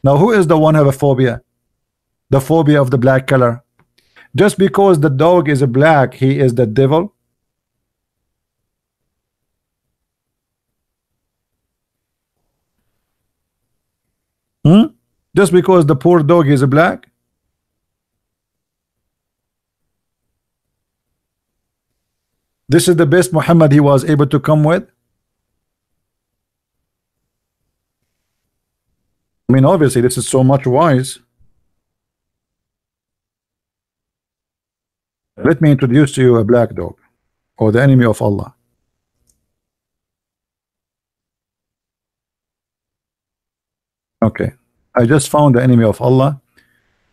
Now who is the one who have a phobia? The phobia of the black color. Just because the dog is a black, he is the devil? Just because the poor dog is black? This is the best Muhammad he was able to come with? I mean, obviously, this is so much wise. Let me introduce to you a black dog, or the enemy of Allah. Okay, I just found the enemy of Allah,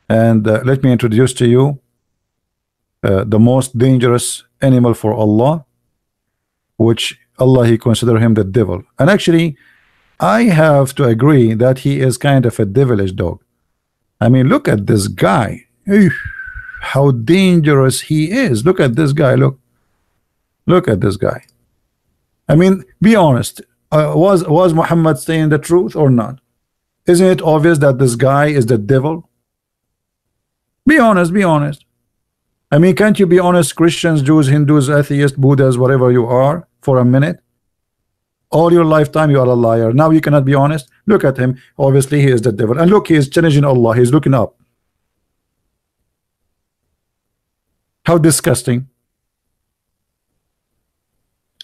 and let me introduce to you the most dangerous animal for Allah, which Allah he consider him the devil. And actually, I have to agree that he is kind of a devilish dog. I mean, look at this guy. How dangerous he is. Look at this guy. Look at this guy. I mean, be honest. Was Muhammad saying the truth or not? Isn't it obvious that this guy is the devil? Be honest, be honest. I mean, can't you be honest, Christians, Jews, Hindus, atheists, Buddhas, whatever you are, for a minute? All your lifetime you are a liar. Now you cannot be honest. Look at him. Obviously he is the devil. And look, he is challenging Allah. He's looking up. How disgusting.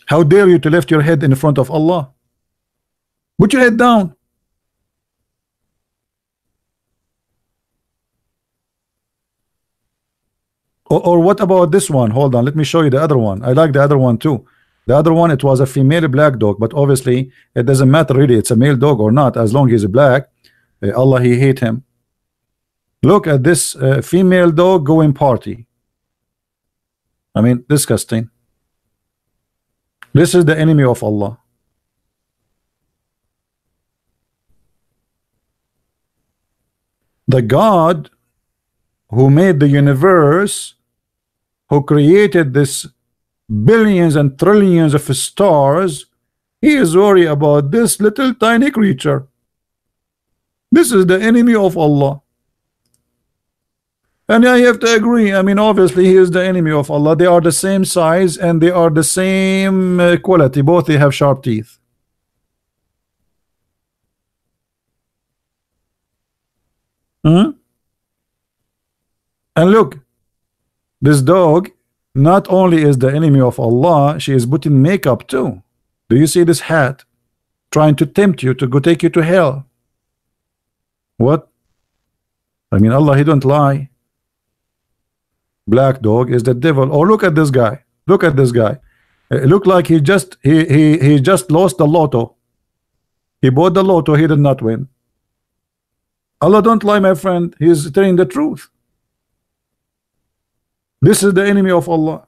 How dare you to lift your head in front of Allah? Put your head down. Or what about this one? Hold on, let me show you the other one. I like the other one too. The other one, it was a female black dog, but obviously it doesn't matter really it's a male dog or not, as long as he's black. Allah he hate him. Look at this female dog going party. I mean, disgusting. This is the enemy of Allah. The God who made the universe, who created this billions and trillions of stars, he is worried about this little tiny creature. This is the enemy of Allah. And I have to agree. I mean, obviously he is the enemy of Allah. They are the same size and they are the same quality. Both they have sharp teeth. And look, this dog not only is the enemy of Allah, she is putting makeup too. Do you see this hat? Trying to tempt you to go take you to hell. What? I mean, Allah he don't lie. Black dog is the devil. Or look at this guy. Look at this guy. It looked like he just lost the lotto. He bought the lotto, he did not win. Allah don't lie, my friend. He is telling the truth. This is the enemy of Allah.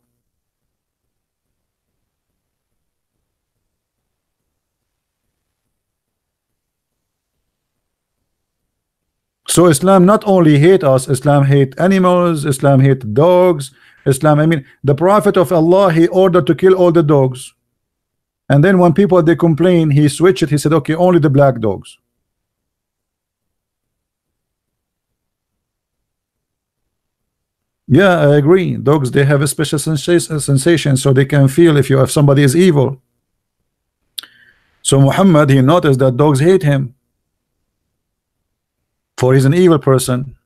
So Islam not only hate us, Islam hate animals, Islam hate dogs, Islam, I mean, the Prophet of Allah, he ordered to kill all the dogs. And then when people they complain, he switched it, he said, okay, only the black dogs. Yeah, I agree. Dogs, they have a special sensation, so they can feel if somebody is evil. So Muhammad, he noticed that dogs hate him, for he's an evil person.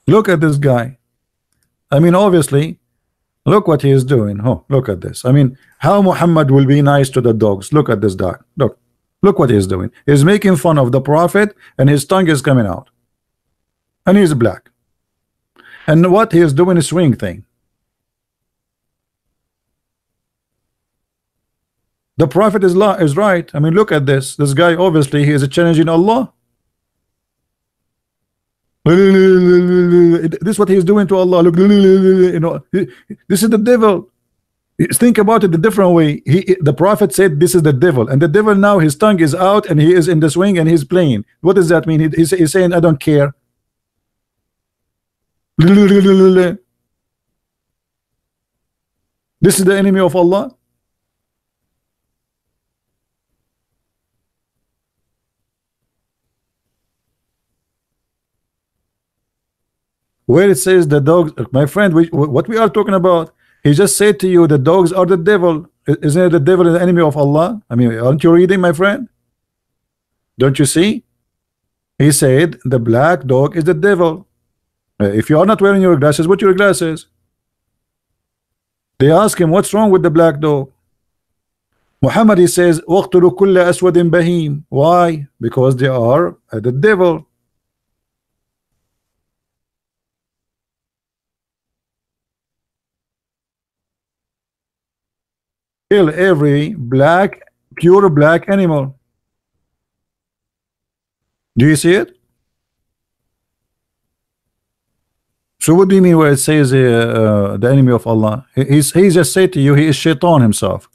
Look at this guy. I mean, obviously, look what he is doing. Oh, look at this. I mean, how Muhammad will be nice to the dogs. Look at this dog. Look what he's doing. He's making fun of the Prophet and his tongue is coming out. And he's black. And what he is doing is swing thing. The Prophet is right. I mean, look at this. This guy, obviously, he is challenging Allah. This is what he is doing to Allah. Look, you know, this is the devil. Think about it a different way. The Prophet said this is the devil, and the devil now his tongue is out and he is in the swing and he's playing. What does that mean? He's saying, I don't care. This is the enemy of Allah. Where it says the dogs, my friend, what we are talking about, he just said to you the dogs are the devil. Isn't it the devil the enemy of Allah? I mean, aren't you reading, my friend? Don't you see? He said the black dog is the devil. If you are not wearing your glasses, put your glasses. They ask him, what's wrong with the black dog? Muhammad, he says, وَقْتُلُوا كُلَّ أَسْوَدٍ بَهِيمٍ. Why? Because they are the devil. Kill every black, pure black animal. Do you see it? So what do you mean where it says the enemy of Allah? He's just said to you, he is Shaitan himself.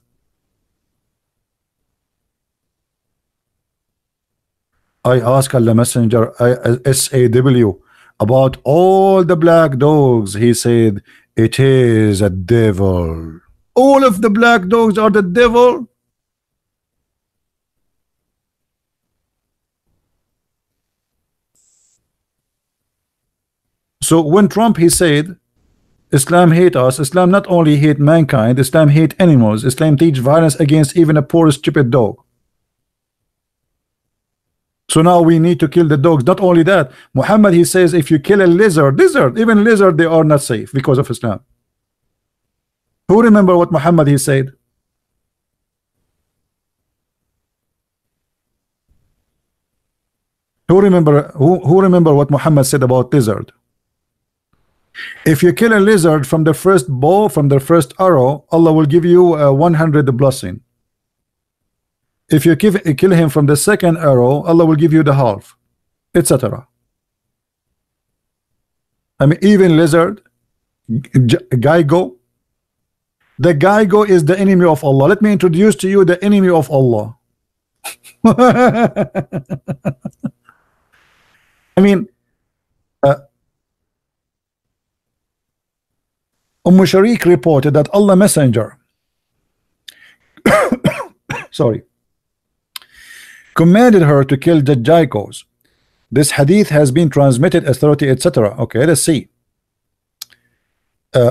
I ask Allah Messenger, SAW, about all the black dogs. He said, it is a devil. All of the black dogs are the devil. So when Trump, he said, Islam hate us, Islam not only hate mankind, Islam hate animals, Islam teach violence against even a poor stupid dog. So now we need to kill the dogs. Not only that, Muhammad, he says, if you kill a lizard, even lizard, they are not safe because of Islam. Who remember what Muhammad, he said? Who remember what Muhammad said about lizard? If you kill a lizard from the first bow, from the first arrow, Allah will give you 100 blessing. If you kill him from the second arrow, Allah will give you the half, etc. I mean, even lizard, geigo. The geigo is the enemy of Allah. Let me introduce to you the enemy of Allah. I mean, Sharik reported that Allah Messenger sorry, commanded her to kill the jackals. This hadith has been transmitted, authority, etc. Okay, let's see.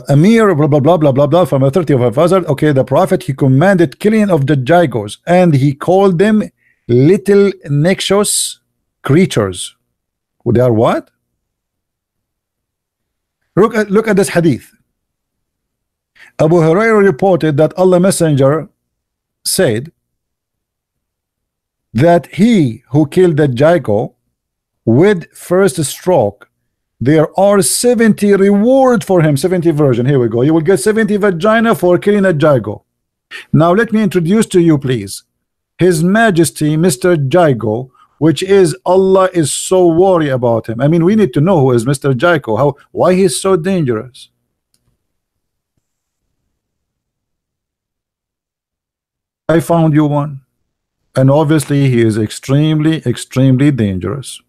Amir blah blah blah blah blah blah from authority of her father. Okay, the Prophet, he commanded killing of the jackals, and he called them little noxious creatures. They are what? Look at this hadith. Abu Hurairah reported that Allah Messenger said that he who killed the jackal with first stroke, there are 70 reward for him. 70 version. Here we go. You will get 70 vagina for killing a jackal. Now let me introduce to you, please, His Majesty Mr. Jago, which is Allah is so worried about him. I mean, we need to know who is Mr. Jago, why he's so dangerous. I found you one, and obviously he is extremely dangerous.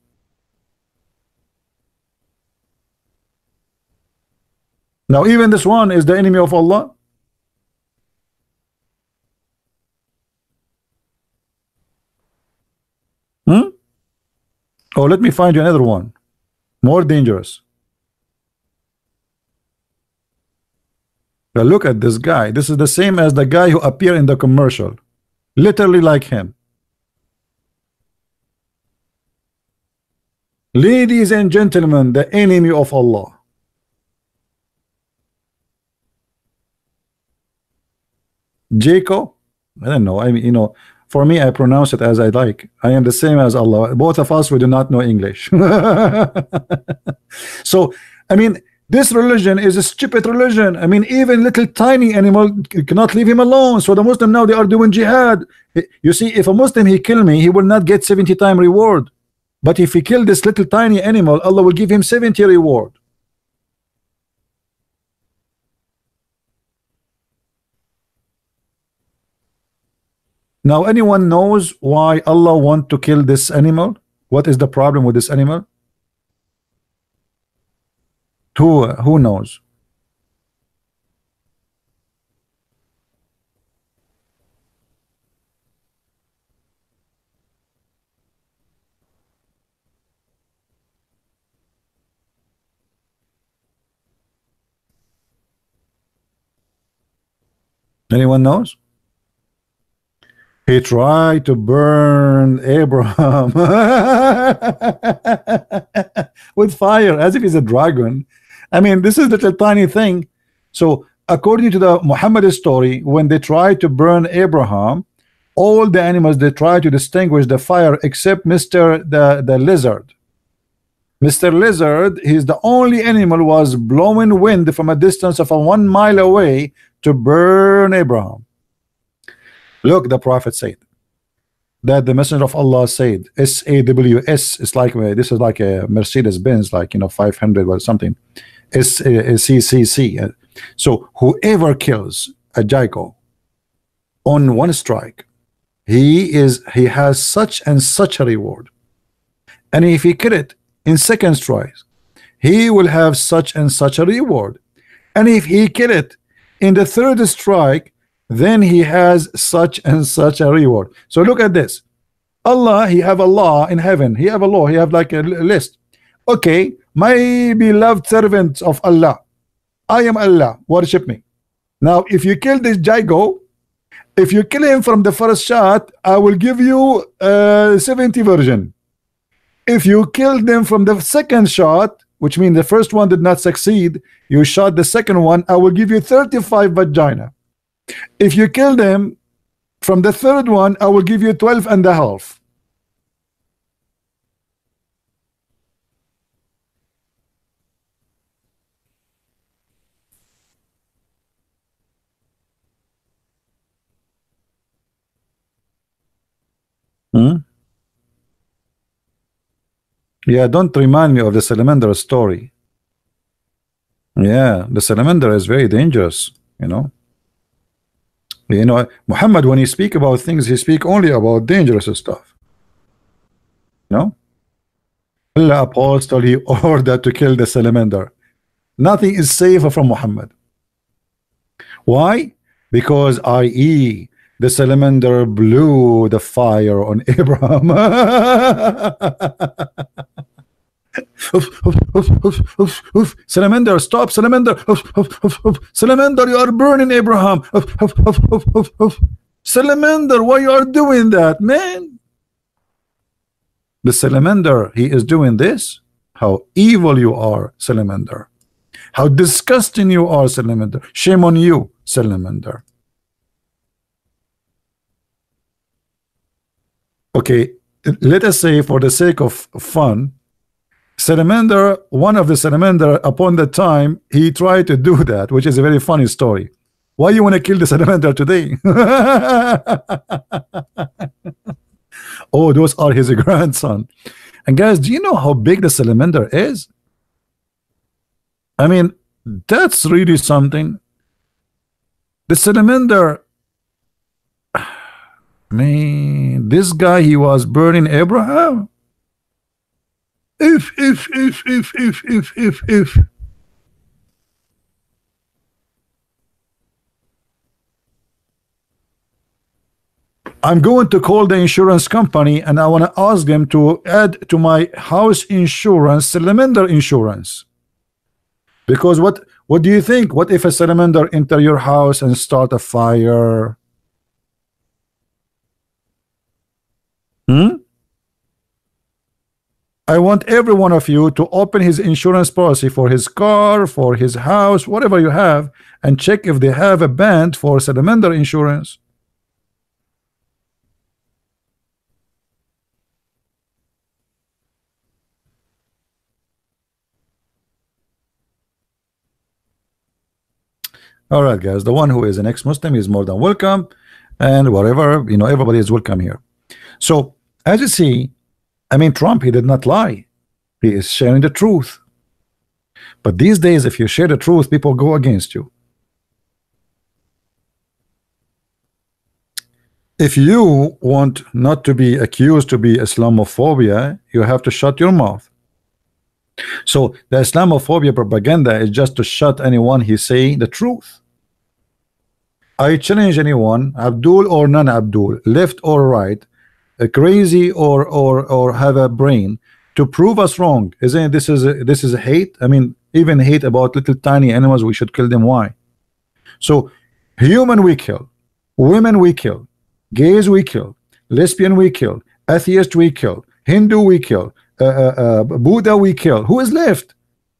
Now even this one is the enemy of Allah. Oh, let me find you another one more dangerous. Now look at this guy. This is the same as the guy who appeared in the commercial, literally like him. Ladies and gentlemen, the enemy of Allah. Jacob, I don't know. I mean, you know, for me, I pronounce it as I like. I am the same as Allah. Both of us, we do not know English. So, I mean, this religion is a stupid religion. I mean, even little tiny animal cannot leave him alone. So the Muslim now, they are doing jihad. You see, if a Muslim, he kill me, he will not get 70 times reward. But if he kill this little tiny animal, Allah will give him 70 reward. Now, anyone knows why Allah want to kill this animal? What is the problem with this animal? Who knows? Anyone knows? He tried to burn Abraham with fire as if he's a dragon. I mean, this is the little tiny thing. So according to the Muhammad story, when they tried to burn Abraham, all the animals, they tried to distinguish the fire except Mr. the lizard. Mr. Lizard, he's the only animal was blowing wind from a distance of 1 mile away to burn Abraham. Look, the Prophet said that the Messenger of Allah said, SAWS is like, this is like a Mercedes Benz, like, you know, 500 or something. SCCC. So whoever kills a jackal on one strike, he has such and such a reward. And if he kill it in second strike, he will have such and such a reward. And if he kill it in the third strike, then he has such and such a reward. So look at this. Allah, he have a law in heaven. He have a law. He have like a list. Okay, my beloved servants of Allah, I am Allah, worship me. Now if you kill this jago, if you kill him from the first shot, I will give you 70 version. If you kill them from the second shot, which means the first one did not succeed, you shot the second one, I will give you 35 vagina. If you kill them from the third one, I will give you 12 and a half. Yeah, don't remind me of the salamander story. Yeah, the salamander is very dangerous, you know. You know, Muhammad, when he speak about things, he speak only about dangerous stuff. No? Allah apostle, he ordered to kill the salamander. Nothing is safe from Muhammad. Why? Because i.e. the salamander blew the fire on Abraham. Salamander, stop, salamander. Salamander, you are burning Abraham. Salamander, why you are doing that, man? The salamander, he is doing this. How evil you are, salamander. How disgusting you are, salamander. Shame on you, salamander. Okay, let us say for the sake of fun, salamander, one of the salamander upon the time he tried to do that, which is a very funny story. Why you want to kill the salamander today? Oh, those are his grandson. And guys, do you know how big the salamander is? I mean, that's really something. The salamander, man, this guy, he was burning Abraham. If I'm going to call the insurance company and I want to ask them to add to my house insurance salamander insurance. Because what do you think? What if a salamander enter your house and start a fire? I want every one of you to open his insurance policy for his car, for his house, whatever you have, and check if they have a band for salamander insurance. All right, guys, the one who is an ex-Muslim is more than welcome, and whatever, you know, everybody is welcome here. So as you see, I mean, Trump, he did not lie. He is sharing the truth. But these days, if you share the truth, people go against you. If you want not to be accused to be Islamophobia, you have to shut your mouth. So the Islamophobia propaganda is just to shut anyone he say the truth. I challenge anyone, Abdul or non-Abdul, left or right, crazy or have a brain, to prove us wrong. Isn't this is a hate? I mean, even hate about little tiny animals, we should kill them. Why? So human we kill, women we kill, Gays we kill, lesbian we kill, atheist we kill, Hindu we kill, Buddha we kill. Who is left?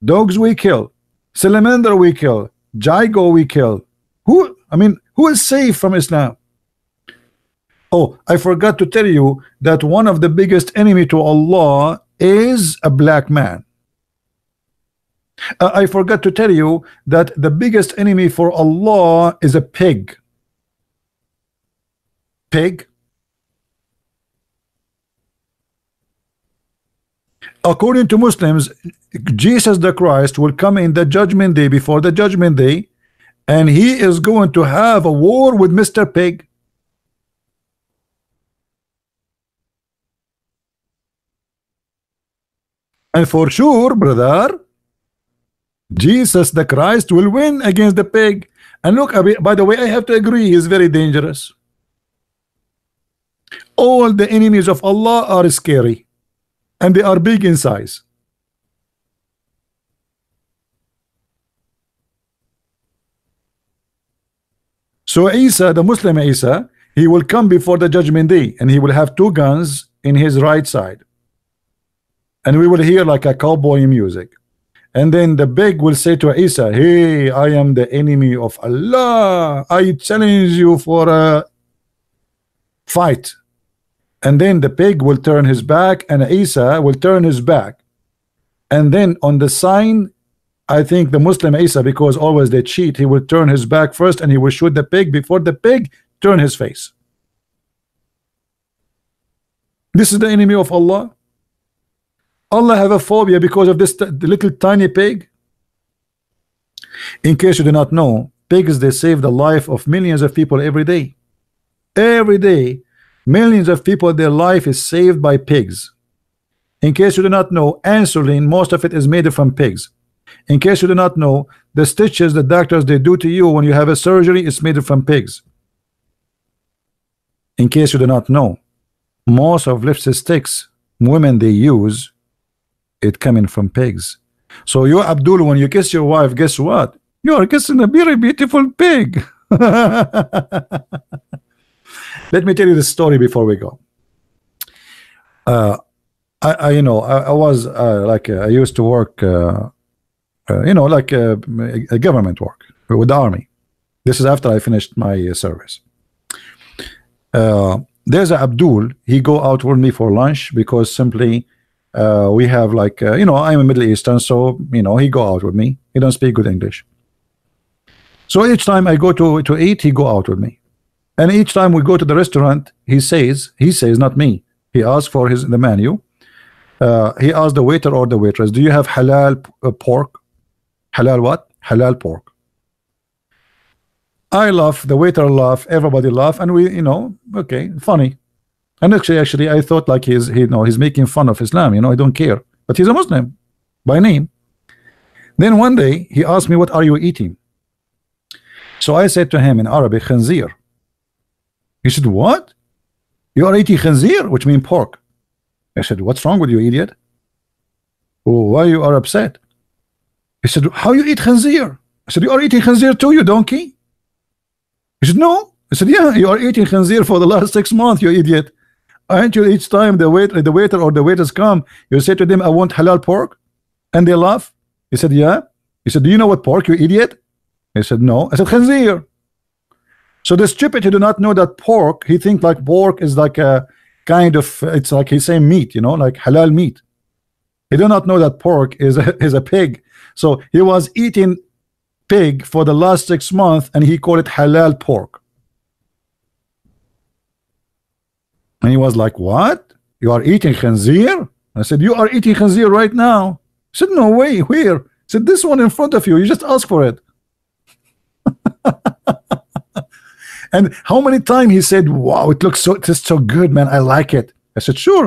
Dogs we kill, salamander we kill, Jago we kill. Who, I mean, who is safe from Islam? Oh, I forgot to tell you that one of the biggest enemy to Allah is a black man. I forgot to tell you that the biggest enemy for Allah is a pig. Pig. According to Muslims, Jesus the Christ will come in the judgment day, before the judgment day, and he is going to have a war with Mr. Pig. And for sure, brother, Jesus the Christ will win against the pig. And look, by the way, I have to agree, he is very dangerous. All the enemies of Allah are scary, and they are big in size. So Isa, the Muslim Isa, he will come before the judgment day, and he will have two guns in his right side, and we will hear like a cowboy music. And then the pig will say to Isa, hey, I am the enemy of Allah, I challenge you for a fight. And then the pig will turn his back, and Isa will turn his back. And then on the sign, I think the Muslim Isa, because always they cheat, he will turn his back first, and he will shoot the pig before the pig turn his face. This is the enemy of Allah. Allah have a phobia because of this little tiny pig. In case you do not know, pigs, they save the life of millions of people every day. Every day, millions of people, their life is saved by pigs. In case you do not know, insulin, most of it is made from pigs. In case you do not know, the stitches the doctors they do to you when you have a surgery is made from pigs. In case you do not know, most of lipstick sticks women they use, it coming from pigs. So you, Abdul, when you kiss your wife, guess what? You are kissing a very beautiful pig. Let me tell you the story before we go. I was I used to work, like a government work with the army. This is after I finished my service. There's a Abdul. He go out with me for lunch because simply we have like I'm a Middle Eastern, so he go out with me. He don't speak good English. So each time I go to eat, he go out with me. And each time we go to the restaurant, he says, not me, he asks for the menu. He asks the waiter or the waitress, do you have halal pork? Halal what? Halal pork. I laugh, the waiter laugh, everybody laugh, and we, okay, funny. And actually, I thought like he's making fun of Islam. I don't care, but he's a Muslim by name. Then one day he asked me, "What are you eating?" So I said to him in Arabic, "Khanzir." He said, "What? You are eating khanzir, which means pork?" I said, "What's wrong with you, idiot? Oh, why you are upset?" He said, "How you eat khanzir?" I said, "You are eating khanzir too, you donkey." He said, "No." I said, "Yeah, you are eating khanzir for the last 6 months, you idiot. Aren't you each time the waiter or the waiters come, you say to them, I want halal pork?" And they laugh. He said, "Yeah." He said, "Do you know what pork, you idiot?" He said, "No." I said, "Khanzir." So the stupid who do not know that pork, he think like pork is like a kind of, it's like he's saying meat, like halal meat. He do not know that pork is a pig. So he was eating pig for the last 6 months, and he called it halal pork. And he was like, "What? You are eating khanzir?" I said, "You are eating khanzir right now." He said, "No way, where?" I said, "This one in front of you, you just ask for it." And how many times he said, "Wow, it looks so good, man, I like it." I said, "Sure,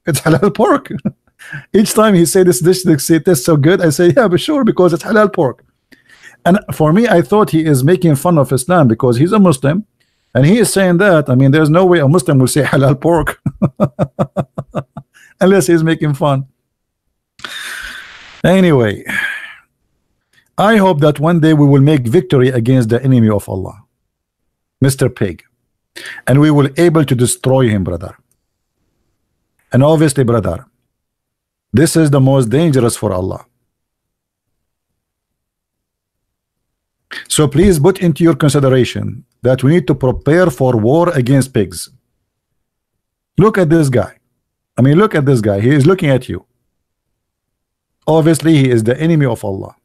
it's halal pork." Each time he said this dish tastes so good, I say, "Yeah, but sure, because it's halal pork." And for me, I thought he is making fun of Islam because he's a Muslim. And he is saying that, I mean, there's no way a Muslim will say halal pork unless he's making fun. Anyway, I hope that one day we will make victory against the enemy of Allah, Mr. Pig. and we will able to destroy him, brother. And obviously, brother, this is the most dangerous for Allah. So please put into your consideration that we need to prepare for war against pigs. Look at this guy. I mean, look at this guy. He is looking at you. Obviously, he is the enemy of Allah.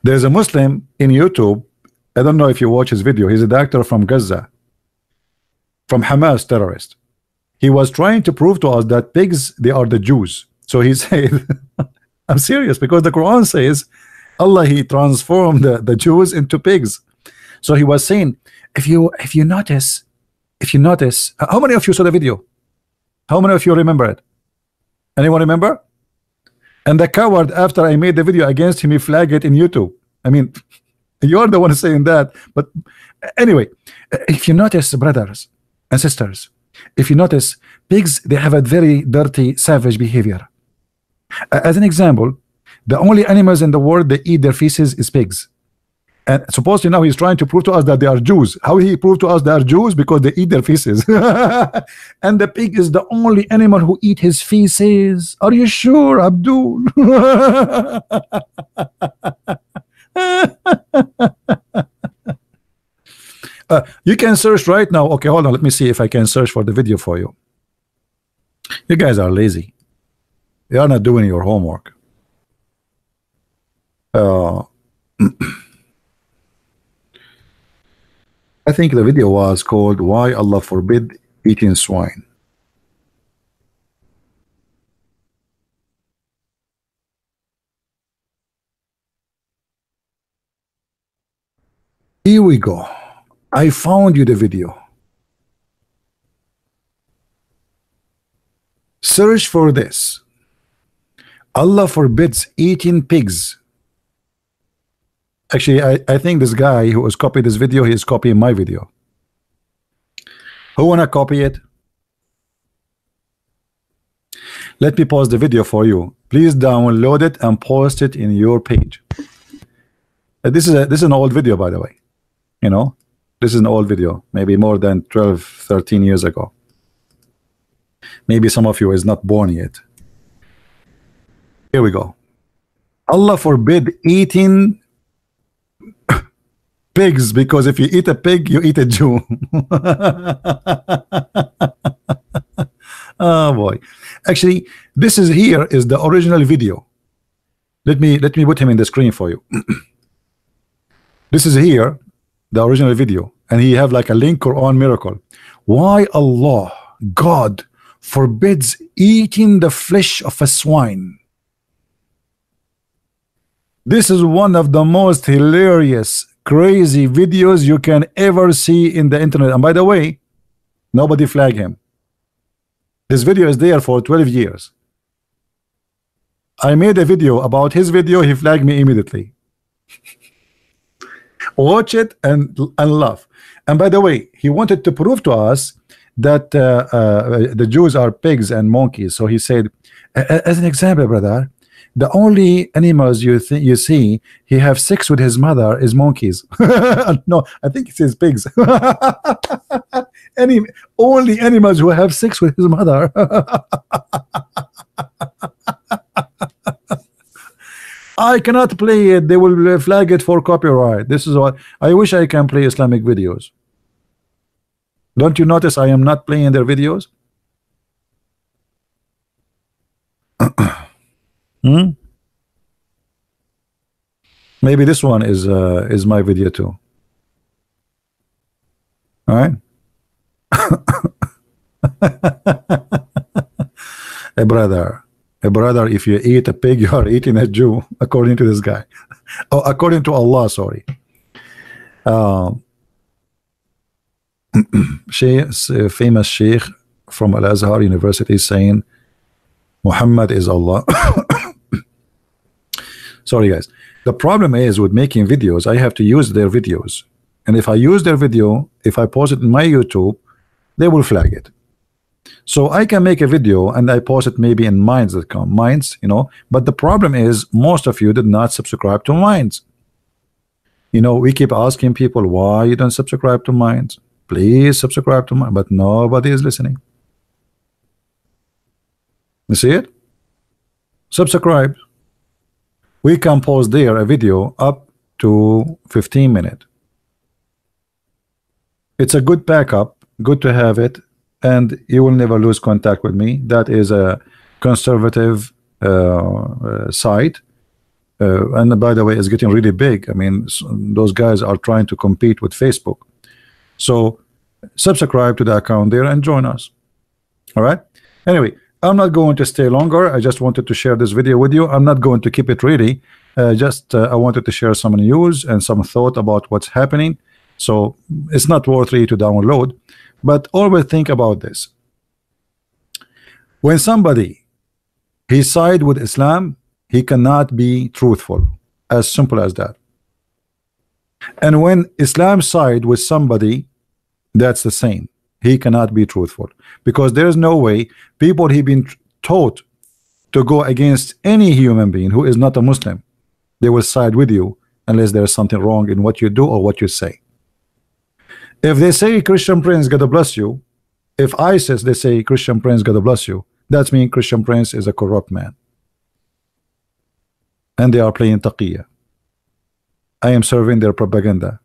There's a Muslim in YouTube. I don't know if you watch his video. He's a doctor from Gaza, from Hamas terrorist. He was trying to prove to us that pigs, they are the Jews. So he said, I'm serious, because the Quran says Allah, he transformed the Jews into pigs. So he was saying, if you notice, how many of you saw the video? How many of you remember it? Anyone remember? And the coward, after I made the video against him, he flagged it in YouTube. I mean, you're the one saying that. But anyway, if you notice, brothers and sisters, if you notice, pigs, they have a very dirty, savage behavior. As an example, the only animals in the world that eat their feces is pigs. And supposedly now he's trying to prove to us that they are Jews. How he proved to us they are Jews? Because they eat their feces. And the pig is the only animal who eat his feces. Are you sure, Abdul? You can search right now. Okay, hold on. Let me see if I can search for the video for you. You guys are lazy. You are not doing your homework. I think the video was called "Why Allah Forbid Eating Swine." Here we go. I found you the video. Search for this. Allah forbids eating pigs. Actually, I think this guy who has copied this video, he is copying my video. Who wanna copy it? Let me pause the video for you. Please download it and post it in your page. This is an old video, by the way. You know, this is an old video, maybe more than 12, 13 years ago. Maybe some of you is not born yet. Here we go. Allah forbid eating pigs, because if you eat a pig, you eat a Jew. Oh boy. Actually, this is here is the original video. Let me put him in the screen for you. This is here the original video, and he have like a link Quran miracle. Why Allah, God, forbids eating the flesh of a swine. This is one of the most hilarious, crazy videos you can ever see in the internet. And by the way, nobody flagged him. This video is there for 12 years. I made a video about his video, he flagged me immediately. Watch it and laugh. And by the way, he wanted to prove to us that the Jews are pigs and monkeys. So he said, as an example, brother, the only animals you see he have sex with his mother is monkeys. No, I think it says pigs. Only animals who have sex with his mother. I cannot play it. They will flag it for copyright. This is what I wish I can play Islamic videos. Don't you notice I am not playing their videos? Maybe this one is my video too. All right. A brother, if you eat a pig, you are eating a Jew, according to this guy. Oh, according to Allah, sorry. Famous sheikh from Al-Azhar University saying Muhammad is Allah. Sorry guys, the problem is with making videos, I have to use their videos, and if I use their video, if I post it in my YouTube, they will flag it. So I can make a video and I post it maybe in Minds.com, Minds, you know, but the problem is most of you did not subscribe to Minds. You know, we keep asking people why you don't subscribe to mine. Please subscribe to mine, but nobody is listening. You see it? Subscribe. We can post there a video up to 15 minutes. It's a good backup, good to have it, and you will never lose contact with me. That is a conservative site, and by the way, it's getting really big. I mean, those guys are trying to compete with Facebook. So subscribe to the account there and join us. All right. Anyway, I'm not going to stay longer. I just wanted to share this video with you. I'm not going to keep it really. I wanted to share some news and some thought about what's happening. So it's not worth really to download, but always think about this. When somebody he side with Islam, he cannot be truthful. As simple as that. And when Islam side with somebody, that's the same. He cannot be truthful, because there is no way people he been taught to go against any human being who is not a Muslim, they will side with you unless there is something wrong in what you do or what you say. If they say Christian Prince God bless you, if ISIS they say Christian Prince God bless you, that means Christian Prince is a corrupt man, and they are playing taqiyya. I am serving their propaganda.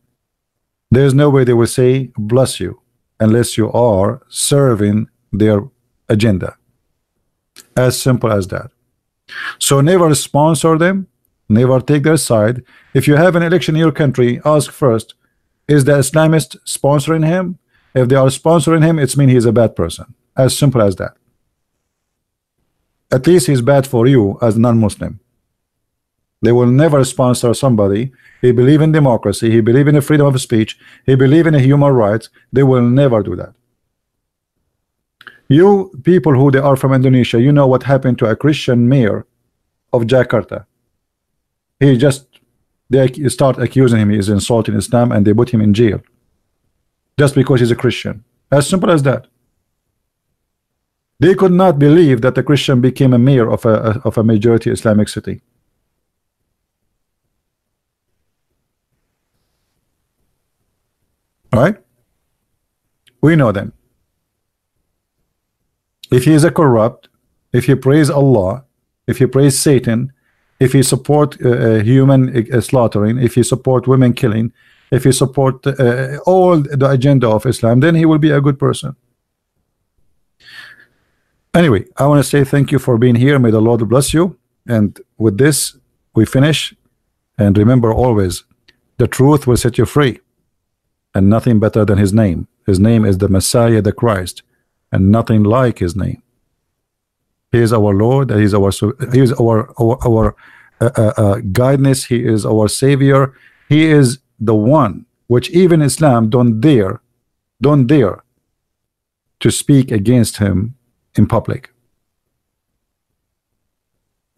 There is no way they will say bless you unless you are serving their agenda. As simple as that. So never sponsor them, never take their side. If you have an election in your country, ask first, is the Islamist sponsoring him? If they are sponsoring him, it means he's a bad person. As simple as that. At least he's bad for you as non-Muslim. They will never sponsor somebody. He believe in democracy, he believe in the freedom of speech, he believe in human rights. They will never do that. You people who they are from Indonesia, you know what happened to a Christian mayor of Jakarta. They start accusing him he is insulting Islam, and they put him in jail just because he's a Christian. As simple as that. They could not believe that a Christian became a mayor of a majority Islamic city. All right? We know them. If he is a corrupt, if he praise Allah, if he praise Satan, if he support human slaughtering, if he support women killing, if he support all the agenda of Islam, then he will be a good person. Anyway, I want to say thank you for being here. May the Lord bless you. And with this, we finish. And remember always, the truth will set you free. And nothing better than his name. His name is the Messiah, the Christ, and nothing like his name. He is our Lord. He is our guidance. He is our Savior. He is the one which even Islam don't dare to speak against him in public,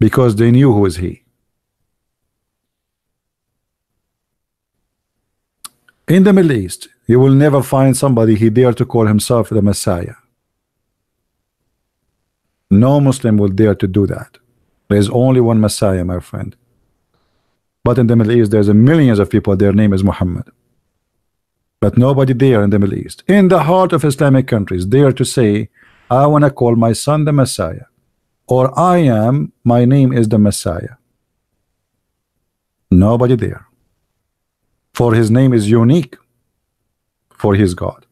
because they knew who is he. In the Middle East, you will never find somebody he dare to call himself the Messiah. No Muslim will dare to do that. There is only one Messiah, my friend. But in the Middle East, there's millions of people, their name is Muhammad. But nobody there in the Middle East, in the heart of Islamic countries, dare to say, I want to call my son the Messiah, or my name is the Messiah. Nobody there. For his name is unique for his God.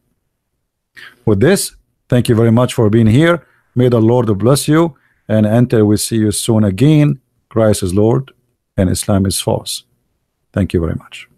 With this, thank you very much for being here. May the Lord bless you, and until we see you soon again, Christ is Lord and Islam is false. Thank you very much.